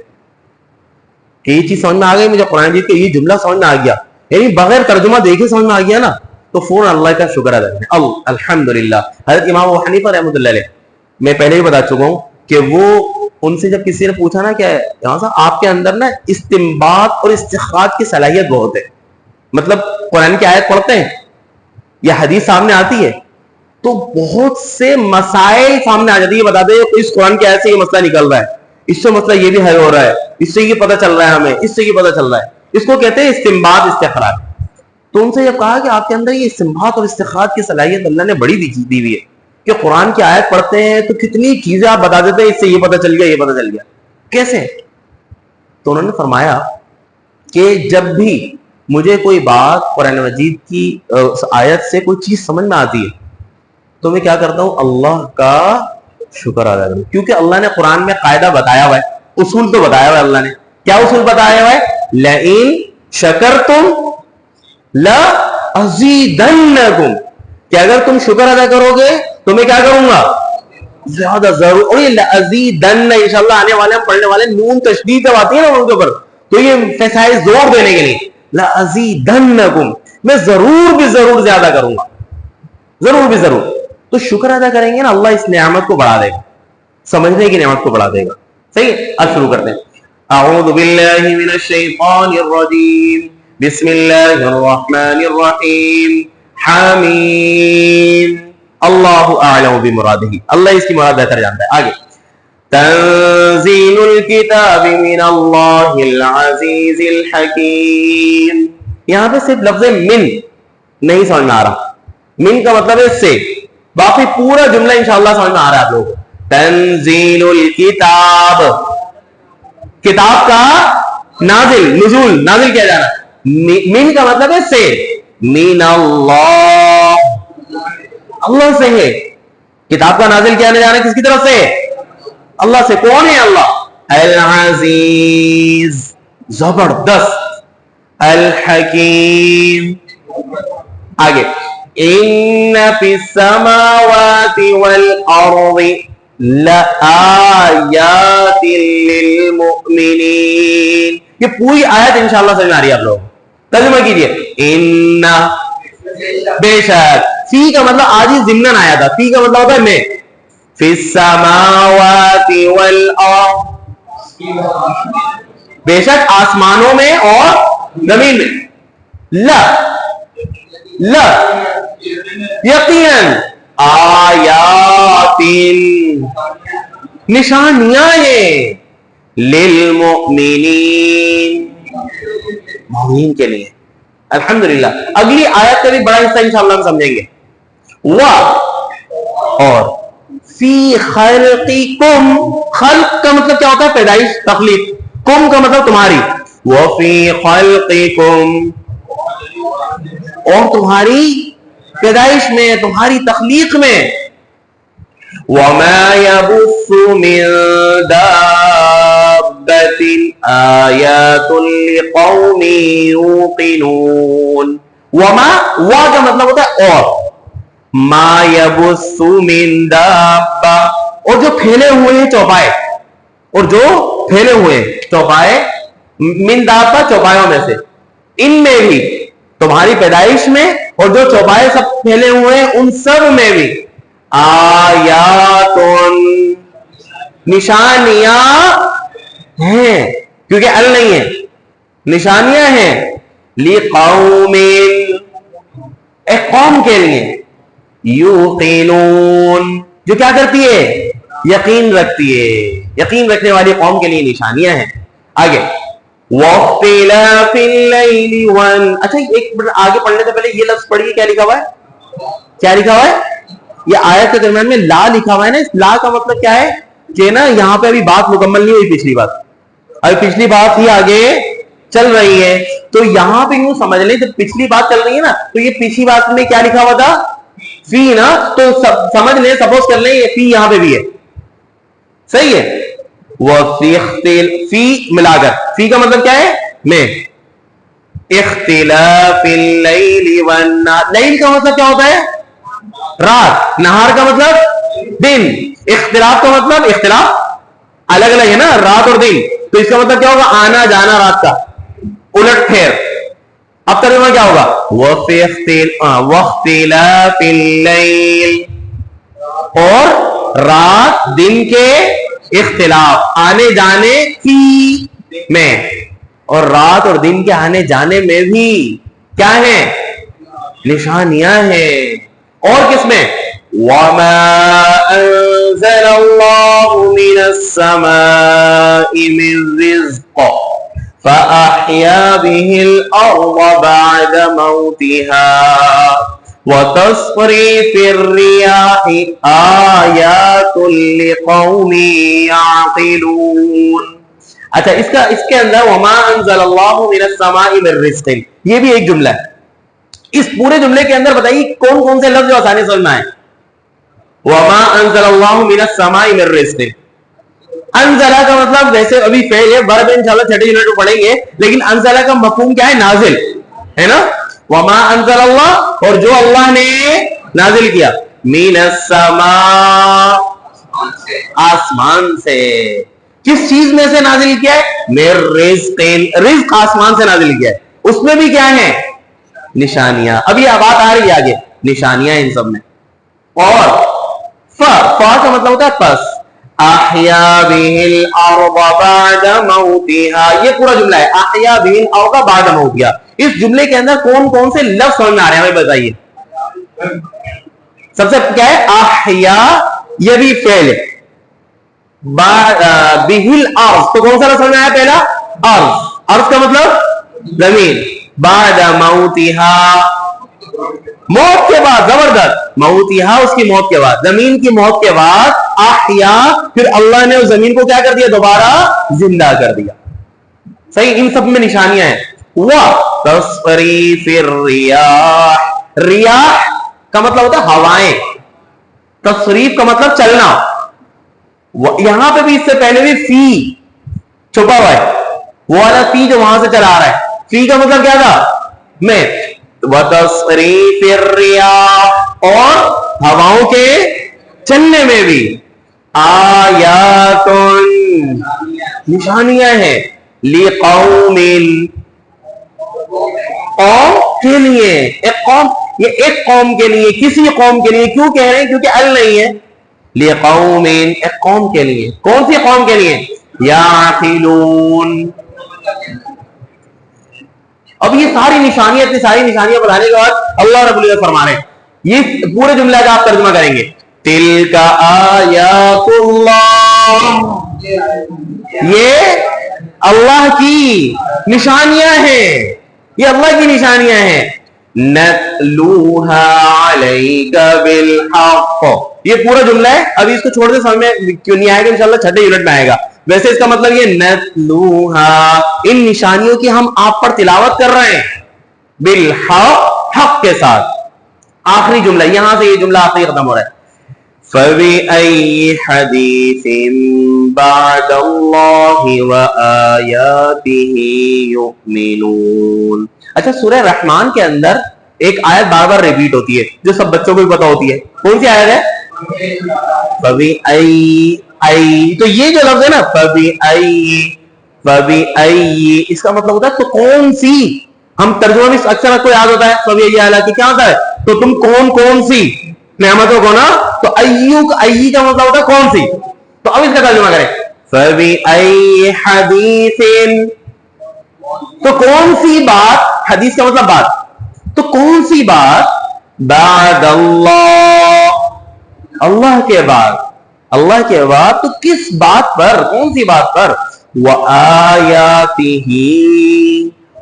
کہ یہ چیز سمجھ میں آ گئی مجھے، قرآن مجید کا یہ جملہ سمجھ میں آ گیا، یعنی بغیر ترجمہ دیکھے سمجھ میں آ گیا نا، تو فوراً اللہ کا شکر ادا کریں. الحمدللہ. حضرت امام ابو حنیفہ رحمۃ اللہ علیہ، میں پہلے بھی بتا چکا ہوں کہ وہ ان سے جب کسی نے پوچھا نا کہ یہاں صاحب آپ کے اندر نا استنباط اور استخراج کی صلاحیت بہت ہے، مطلب قرآن کی آیت پڑھتے ہیں یا حدیث سامنے آتی ہے تو بہت سے مسائل سامنے آ جاتی ہے. بتا دیں اس قرآن کی آیت سے یہ مسئلہ نکل رہا ہے، اس سے مسئلہ یہ بھی حل ہو رہا ہے، اس سے یہ پتہ چل رہا ہے ہمیں، اس سے یہ پتہ چل رہا ہے. اس کو کہتے ہیں استنباط استخراج. تو ان سے جب کہا کہ آپ کے اندر یہ استنباط اور استخراج کی صلاحیت اللہ نے بڑی دی ہوئی ہے کہ قرآن کی آیت پڑھتے ہیں تو کتنی چیزیں آپ بتا دیتے ہیں، اس سے یہ پتہ چل گیا، یہ پتہ چل گیا، کیسے؟ تو انہوں نے فرمایا کہ جب بھی مجھے کوئی بات قرآن مجید کی آیت سے کوئی چیز سمجھ میں آتی ہے تو میں کیا کرتا ہوں؟ اللہ کا شکر ادا کروں، کیونکہ اللہ نے قرآن میں قاعدہ بتایا ہوا ہے، اصول تو بتایا ہوا ہے. اللہ نے کیا اصول بتایا ہوا ہے؟ لئن شکرتم لازیدنکم، کہ اگر تم شکر ادا کرو گے تو میں کیا کروں گا؟ زیادہ ضرور. اور یہ لازیدن انشاءاللہ آنے والے ہم پڑھنے والے نون تشدید جب آتی ہے نا ان کے اوپر تو یہ فیصائے زور دینے کے لیے لازیدنکم، میں ضرور بھی ضرور زیادہ کروں گا، ضرور بھی ضرور. تو شکر ادا کریں گے نا اللہ اس نعمت کو بڑھا دے گا، سمجھنے کی نعمت کو بڑھا دے گا. صحیح ہے. اب شروع کرتے ہیں. اعوذ باللہ من الشیطان الرجیم، بسم اللہ الرحمن الرحیم. حمیم. اللہ اعلم بمرادہ، اللہ اس کی مراد بہتر جانتا ہے. آگے تنزیل الکتاب من اللہ العزیز الحکیم. یہاں پہ صرف لفظ من نہیں سمجھ میں آ رہا. من کا مطلب ہے سے، باقی پورا جملہ انشاءاللہ سمجھ میں آ رہا ہے آپ لوگوں کو. تنزیل الکتاب، کتاب کا نازل، نزول، نازل کیا جا رہا ہے. من کا مطلب ہے سے، من اللہ، اللہ سے ہے. کتاب کا نازل کیا آنے جانا کس کی طرف سے؟ اللہ سے. کون ہے اللہ؟ العزیز زبردست, الحکیم. آگے ان فی السماوات والارض لآیات للمؤمنین. یہ پوری آیت انشاءاللہ سمجھ آ رہی ہے آپ لوگوں کو. ترجمہ کیجئے. ان بے شک, فی کا مطلب آج ہی ضمناً آیا تھا, فی کا مطلب ہوتا ہے میں. فی السماوات والارض, بے شک آسمانوں میں اور زمین میں. یقیناً آیات نشانیاں ہیں, للمؤمنین مومنین کے لیے. الحمدللہ. اگلی آیت کا بھی بڑا حصہ انشاءاللہ ہم سمجھیں گے. اور فی خلقکم, خلق کا مطلب کیا ہوتا ہے؟ پیدائش, تخلیق. کم کا مطلب تمہاری. وفی خلقکم, اور تمہاری پیدائش میں, تمہاری تخلیق میں. وما يبث من دابة آيات لقوم يوقنون. وما, وا کا مطلب ہوتا ہے اور. ما يبث من دابة, اور جو پھیلے ہوئے ہیں چوپائے, اور جو پھیلے ہوئے ہیں چوپائے. من دابة چوپایوں میں سے, ان میں بھی, تمہاری پیدائش میں اور جو چوپائے سب پھیلے ہوئے ہیں ان سب میں بھی. آیاتن نشانیاں ہیں, کیونکہ ال نہیں ہے, نشانیاں ہیں. لقوم ایک قوم کے لیے. یوقنون جو کیا کرتی ہے؟ یقین رکھتی ہے. یقین رکھنے والی قوم کے لیے نشانیاں ہیں. آگے واختلاف اللیل اچھا ایک آگے پڑھنے سے پہلے یہ لفظ پڑھیے, کیا لکھا ہوا ہے؟ کیا لکھا ہوا ہے؟ یہ آیت کے درمیان میں لا لکھا ہوا ہے نا. اس لا کا مطلب کیا ہے کہ نا یہاں پہ ابھی بات مکمل نہیں ہوئی. پچھلی بات, ابھی پچھلی بات ہی آگے چل رہی ہے. تو یہاں پہ یوں سمجھ لیں جب پچھلی بات چل رہی ہے نا, تو یہ پچھلی بات میں کیا لکھا ہوا تھا؟ فی نا. تو سمجھ لیں, سپوز کر لیں یہ فی یہاں پہ بھی ہے, صحیح ہے. فی ملا کر, فی کا مطلب کیا ہے؟ میں. اختلاف اللیل والنہار, لیل کا مطلب کیا ہوتا ہے؟ رات. نہار کا مطلب دن. اختلاف کا مطلب اختلاف الگ الگ ہے نا, رات اور دن. تو اس کا مطلب کیا ہوگا؟ آنا جانا رات کا, الٹ پھیر. اب ترجمہ کیا ہوگا؟ واختلاف اللیل, اور رات دن کے اختلاف, آنے جانے کی میں, اور رات اور دن کے آنے جانے میں بھی کیا ہے؟ نشانیاں ہیں. اور کس میں؟ وَمَا أَنزَلَ اللَّهُ مِنَ السَّمَاءِ مِن رِّزْقٍ فَأَحْيَا بِهِ الْأَرْضَ بَعْدَ مَوْتِهَا وَتَصْرِيفِ الرِّيَاحِ آيَاتٌ لِقَوْمٍ يَعْقِلُونَ. اچھا اس کے اندر وَمَا أَنزَلَ اللَّهُ مِنَ السَّمَاءِ مِن رِّزْقٍ, یہ بھی ایک جملہ ہے. اس پورے جملے کے اندر بتائیے کون کون سے لفظ جو آسانی سمجھ میں آئے؟ وَمَا أَنزَلَ اللَّهُ مِنَ السَّمَاءِ مِن رِّزْقٍ. انزلہ کا مطلب ویسے ابھی فعل ہے, ورب انشاءاللہ چھٹے یونٹ میں پڑھیں گے, لیکن انزلہ کا مفہوم کیا ہے؟ نازل ہے نا. وَمَا أَنزَلَ اللَّهُ, اور جو اللہ نے نازل کیا. مِنَ السَّمَاءِ آسمان سے. کس چیز میں سے نازل کیا ہے؟ مِن رِّزْقٍ, رزق آسمان سے نازل کیا ہے. اس میں بھی کیا ہے؟ نشانیاں. ابھی بات آ رہی ہے آگے, نشانیاں ان سب میں. اور فا کا مطلب ہوتا ہے پس. احیا بہ الارض بعد موتها, یہ پورا جملہ ہے احیا بہ الارض بعد موتها. اس جملے کے اندر کون کون سے لفظ سمجھ میں آ رہے ہیں ہمیں بتائیے. سب سے کیا ہے؟ احیا, یہ بھی فعل ہے. بہ الارض, تو کون سا لفظ سمجھ میں آیا پہلا؟ ارض. ارض کا مطلب زمین. بعد موتها, موت کے بعد. زبردست. موتها اس کی موت کے بعد, زمین کی موت کے بعد. احیا, پھر اللہ نے اس زمین کو کیا کر دیا؟ دوبارہ زندہ کر دیا. صحیح. ان سب میں نشانیاں ہیں. وَتَصْرِيفِ الرِّيَاحِ, ریاح کا مطلب ہوتا ہے ہوائیں. تصریف کا مطلب چلنا. یہاں پہ بھی اس سے پہلے بھی فی چھپا ہوا ہے, وہ والا فی جو وہاں سے چلا آ رہا ہے. فی کا مطلب کیا تھا؟ میں. وتصریف الرياح, اور ہواؤں کے چلنے میں بھی. آیات, نشانیاں ہیں. لقوم, قوم کے لیے. ایک قوم, یہ ایک قوم کے لیے, کسی قوم کے لیے. کیوں کہہ رہے ہیں؟ کیونکہ ال نہیں ہے. لقوم, ایک قوم کے لیے. کون سی قوم کے لیے؟ یعقلون. اب یہ ساری نشانیاں, اتنی ساری نشانیاں بتانے کے بعد اللہ رب العزت فرما رہے ہیں, یہ پورے جملے کا آپ ترجمہ کریں گے. تلک آیات اللہ, یہ اللہ کی نشانیاں ہیں, یہ اللہ کی نشانیاں ہیں. نتلوہا علیک بالحق, یہ پورا جملہ ہے. ابھی اس کو چھوڑ دیں, سمجھ میں کیوں نہیں آئے گا, انشاءاللہ چھٹے یونٹ میں آئے گا. ویسے اس کا مطلب یہ نتلوہا, ان نشانیوں کی ہم آپ پر تلاوت کر رہے ہیں. بالحق, حق کے ساتھ. آخری جملہ, یہاں سے یہ جملہ آخری ختم ہو رہا ہے. فَبِأَيِّ حَدِيثٍ بَعْدَ اللَّهِ وَآيَاتِهِ يُؤْمِنُونَ. اچھا, سورہ رحمان کے اندر ایک آیت بار بار ریپیٹ ہوتی ہے جو سب بچوں کو بھی پتا ہوتی ہے. کون سی آیت ہے؟ فَبِأَيِّ, تو یہ جو لفظ ہے نا فَبِأَيِّ, اس کا مطلب ہوتا ہے تو کون سی. ہم ترجمہ بھی اکثر آپ کو یاد ہوتا ہے فَبِأَيِّ آلاءِ, کیا ہوتا ہے؟ تو تم کون سی نعمتوں کو نا. تو ای کا مطلب ہوتا ہے کون سی. تو اب اس کا ترجمہ کریں. فَبِأَيِّ حَدِيثٍ, تو کون سی بات, حدیث کا مطلب بات, تو کون سی بات. بعد اللہ, اللہ کے بعد, اللہ کے بعد, تو کس بات پر, کون سی بات پر. وآیاتہ,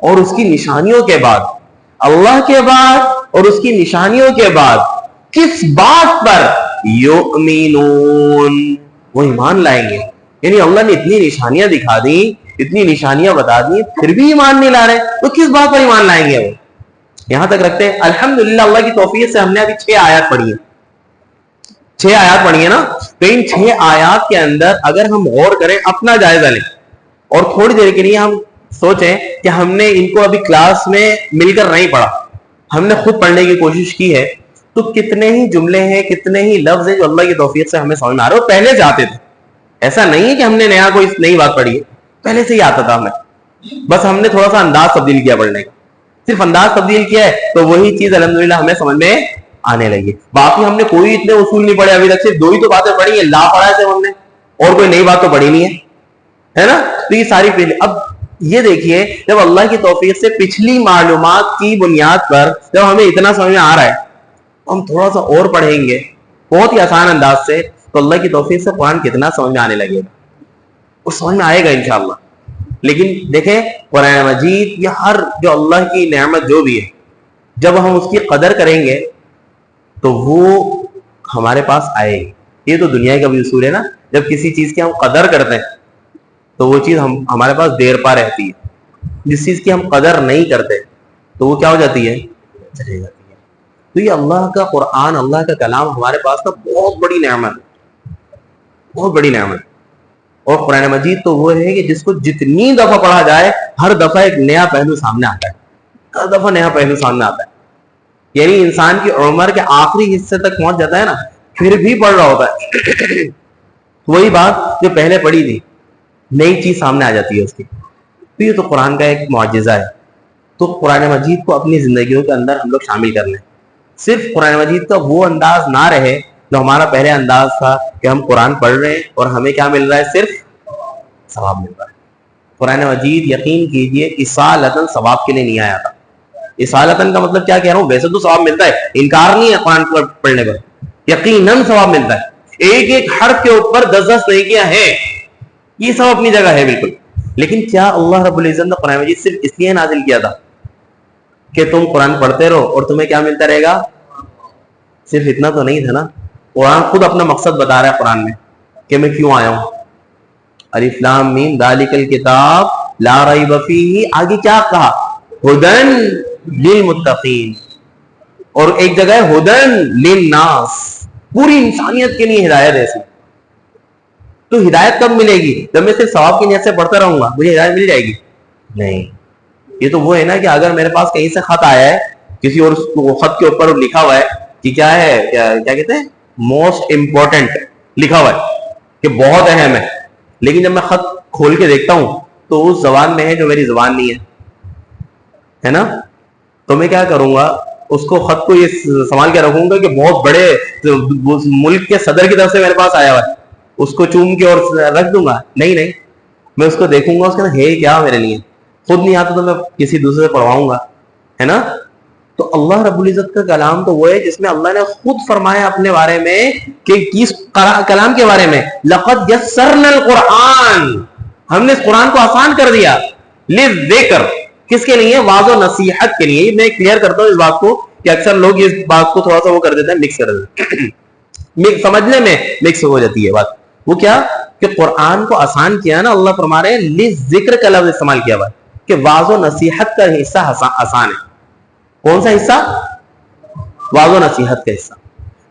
اور اس کی نشانیوں کے بعد. اللہ کے بعد اور اس کی نشانیوں کے بعد کس بات پر. یؤمنون, وہ ایمان لائیں گے. یعنی اللہ نے اتنی نشانیاں دکھا دی, اتنی نشانیاں بتا دی, پھر بھی ایمان نہیں لا رہے, تو کس بات پر ایمان لائیں گے وہ. یہاں تک رکھتے ہیں. الحمدللہ اللہ کی توفیق سے ہم نے ابھی 6 آیات پڑھی ہیں. 6 آیات پڑھی ہے نا. تو ان 6 آیات کے اندر اگر ہم غور کریں, اپنا جائزہ لیں, اور تھوڑی دیر کے لیے ہم سوچیں کہ ہم نے ان کو ابھی کلاس میں مل کر نہیں پڑھا, ہم نے خود پڑھنے کی کوشش کی ہے, تو کتنے ہی جملے ہیں, کتنے ہی لفظ ہیں جو اللہ کی توفیق سے ہمیں سمجھ میں آ رہے ہیں, اور پہلے سے آتے تھے. ایسا نہیں ہے کہ ہم نے نیا کوئی نئی بات پڑھی ہے, پہلے سے ہی آتا تھا ہمیں, بس ہم نے تھوڑا سا انداز تبدیل کیا پڑھنے کا. صرف انداز تبدیل کیا ہے تو وہی چیز الحمدللہ ہمیں سمجھ میں آنے لگی. باقی ہم نے کوئی اتنے اصول نہیں پڑھے ابھی تک, صرف 2 ہی تو باتیں پڑھی ہیں. لا پڑھا ہے صرف ہم نے, اور کوئی نئی بات تو پڑھی نہیں ہے نا. تو یہ ساری پہلے. اب یہ دیکھیے, جب اللہ کی توفیق سے پچھلی معلومات کی بنیاد پر جب ہمیں اتنا سمجھ میں آ رہا ہے, ہم تھوڑا سا اور پڑھیں گے بہت ہی آسان انداز سے, تو اللہ کی توفیق سے قرآن کتنا سمجھ میں آنے لگے گا, اور سمجھ میں آئے گا انشاءاللہ. لیکن دیکھیں قرآن مجید, یہ ہر جو اللہ کی نعمت جو بھی ہے, جب ہم اس کی قدر کریں گے تو وہ ہمارے پاس آئے گی. یہ تو دنیا کا بھی اصول ہے نا, جب کسی چیز کی ہم قدر کرتے ہیں تو وہ چیز ہمارے پاس دیر پا رہتی ہے. جس چیز کی ہم قدر نہیں کرتے تو وہ کیا ہو جاتی ہے, چلی جاتی ہے. تو یہ اللہ کا قرآن, اللہ کا کلام ہمارے پاس کا بہت بڑی نعمت ہے, بہت بڑی نعمت. اور قرآن مجید تو وہ ہے کہ جس کو جتنی دفعہ پڑھا جائے ہر دفعہ ایک نیا پہلو سامنے آتا ہے, ہر دفعہ نیا پہلو سامنے آتا ہے. یعنی انسان کی عمر کے آخری حصے تک پہنچ جاتا ہے نا, پھر بھی پڑھ رہا ہوتا ہے, وہی بات جو پہلے پڑھی تھی, نئی چیز سامنے آ جاتی ہے اس کی. تو یہ تو قرآن کا ایک معجزہ ہے. تو قرآن مجید کو اپنی زندگیوں کے اندر ہم لوگ شامل کر لیں. صرف قرآن مجید کا وہ انداز نہ رہے جو ہمارا پہلے انداز تھا کہ ہم قرآن پڑھ رہے ہیں اور ہمیں کیا مل رہا ہے, صرف ثواب مل رہا ہے. قرآن مجید یقین کیجئے اصالتاً ثواب کے لیے نہیں آیا تھا. اصالتاً کا مطلب کیا کہہ رہا ہوں, ویسے تو ثواب ملتا ہے, انکار نہیں ہے قرآن پڑھنے پر, یقیناً ثواب ملتا ہے. ایک ایک حرف کے اوپر 10 نیکیاں ہیں, یہ سب اپنی جگہ ہے بالکل. لیکن کیا اللہ رب العزت نے قرآن مجید صرف اس لیے نازل کیا تھا کہ تم قرآن پڑھتے رہو اور تمہیں کیا ملتا رہے گا؟ صرف اتنا تو نہیں تھا نا. قرآن خود اپنا مقصد بتا رہا ہے قرآن میں کہ میں کیوں آیا ہوں. الف لام میم ذالک الکتاب لا ریب فیہ, آگے کیا کہا, ھدی للمتقین, اور ایک جگہ ہے ھدی للناس. پوری انسانیت کے لیے ہدایت ایسی. تو ہدایت کب ملے گی؟ جب میں صرف ثواب کی نیت سے پڑھتا رہوں گا مجھے ہدایت مل جائے گی؟ نہیں. یہ تو وہ ہے نا کہ اگر میرے پاس کہیں سے خط آیا ہے, کسی اور خط کے اوپر لکھا ہوا ہے کہ کیا ہے, کیا کہتے ہیں, موسٹ امپورٹنٹ لکھا ہوا ہے کہ بہت اہم ہے, لیکن جب میں خط کھول کے دیکھتا ہوں تو اس زبان میں ہے جو میری زبان نہیں ہے نا, تو میں کیا کروں گا, اس کو خط کو یہ سنبھال کے رکھوں گا کہ بہت بڑے ملک کے صدر کی طرف سے میرے پاس آیا ہوا ہے, اس کو چوم کے اور رکھ دوں گا؟ نہیں, میں اس کو دیکھوں گا اس کے اندر ہے کیا میرے لیے. خود نہیں آتا تو میں کسی دوسرے سے پڑھواؤں گا, ہے نا. تو اللہ رب العزت کا کلام تو وہ ہے جس میں اللہ نے خود فرمایا اپنے بارے میں کہ کس کلام کے بارے میں, لقد یسرنا القرآن, ہم نے اس قرآن کو آسان کر دیا, للذکر, کس کے لیے؟ واضح و نصیحت کے لیے. میں کلیئر کرتا ہوں اس بات کو کہ اکثر لوگ اس بات کو تھوڑا سا وہ کر دیتے ہیں, مکس کر دیتے ہیں, سمجھنے میں مکس ہو جاتی ہے بات. وہ کیا کہ قرآن کو آسان کیا نا, اللہ فرما رہے ہیں للذکر کا لفظ استعمال کیا ہوا کہ واضح و نصیحت کا حصہ آسان ہے. کون سا حصہ؟ واضح و نصیحت کا حصہ.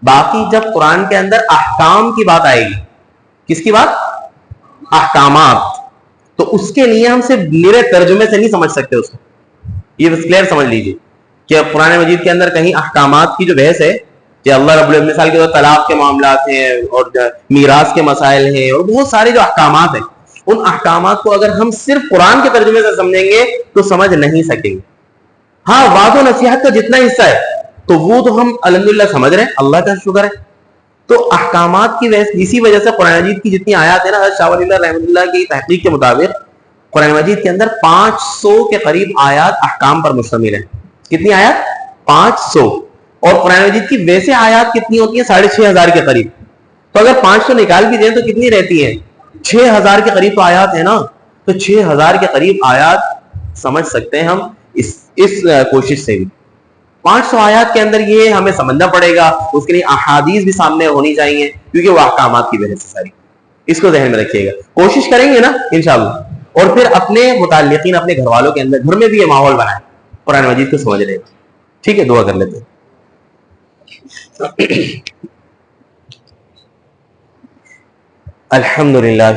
باقی جب قرآن کے اندر احکام کی بات آئے گی, کس کی بات؟ احکامات, تو اس کے لیے ہم صرف میرے ترجمے سے نہیں سمجھ سکتے اس کو. یہ بس کلیئر سمجھ لیجیے کہ قرآن مجید کے اندر کہیں احکامات کی جو بحث ہے کہ اللہ رب العزت مثال کے طور طلاق کے معاملات ہیں اور میراث کے مسائل ہیں اور بہت سارے جو احکامات ہیں, ان احکامات کو اگر ہم صرف قرآن کے ترجمے سے سمجھیں گے تو سمجھ نہیں سکیں گے. ہاں, واضح و نصیحت کا جتنا حصہ ہے تو وہ تو ہم الحمدللہ سمجھ رہے ہیں, اللہ کا شکر ہے. تو احکامات کی اسی وجہ سے قرآن مجید کی جتنی آیات ہیں نا, حضرت شاہ ولی اللہ رحمۃ اللہ کی تحقیق کے مطابق قرآن مجید کے اندر 500 کے قریب آیات احکام پر مشتمل ہیں. کتنی آیات؟ 500. اور قرآن مجید کی ویسے آیات کتنی ہوتی ہیں؟ 6500 کے قریب. تو اگر 500 نکال بھی دیں تو کتنی رہتی ہیں؟ 6000 کے قریب تو آیات ہیں نا. تو 6000 کے قریب آیات سمجھ سکتے ہیں ہم اس کوشش سے بھی. 500 آیات کے اندر یہ ہمیں سمجھنا پڑے گا, اس کے لیے احادیث بھی سامنے ہونی چاہیے کیونکہ وہ احکامات کی وجہ سے ساری. اس کو ذہن میں رکھیے گا, کوشش کریں گے نا انشاءاللہ. اور پھر اپنے متعلقین, اپنے گھر والوں کے اندر, گھر میں بھی یہ ماحول بنائیں, قرآن مجید کو سمجھ رہے. ٹھیک ہے, دعا کر لیتے ہیں. الحمدللہ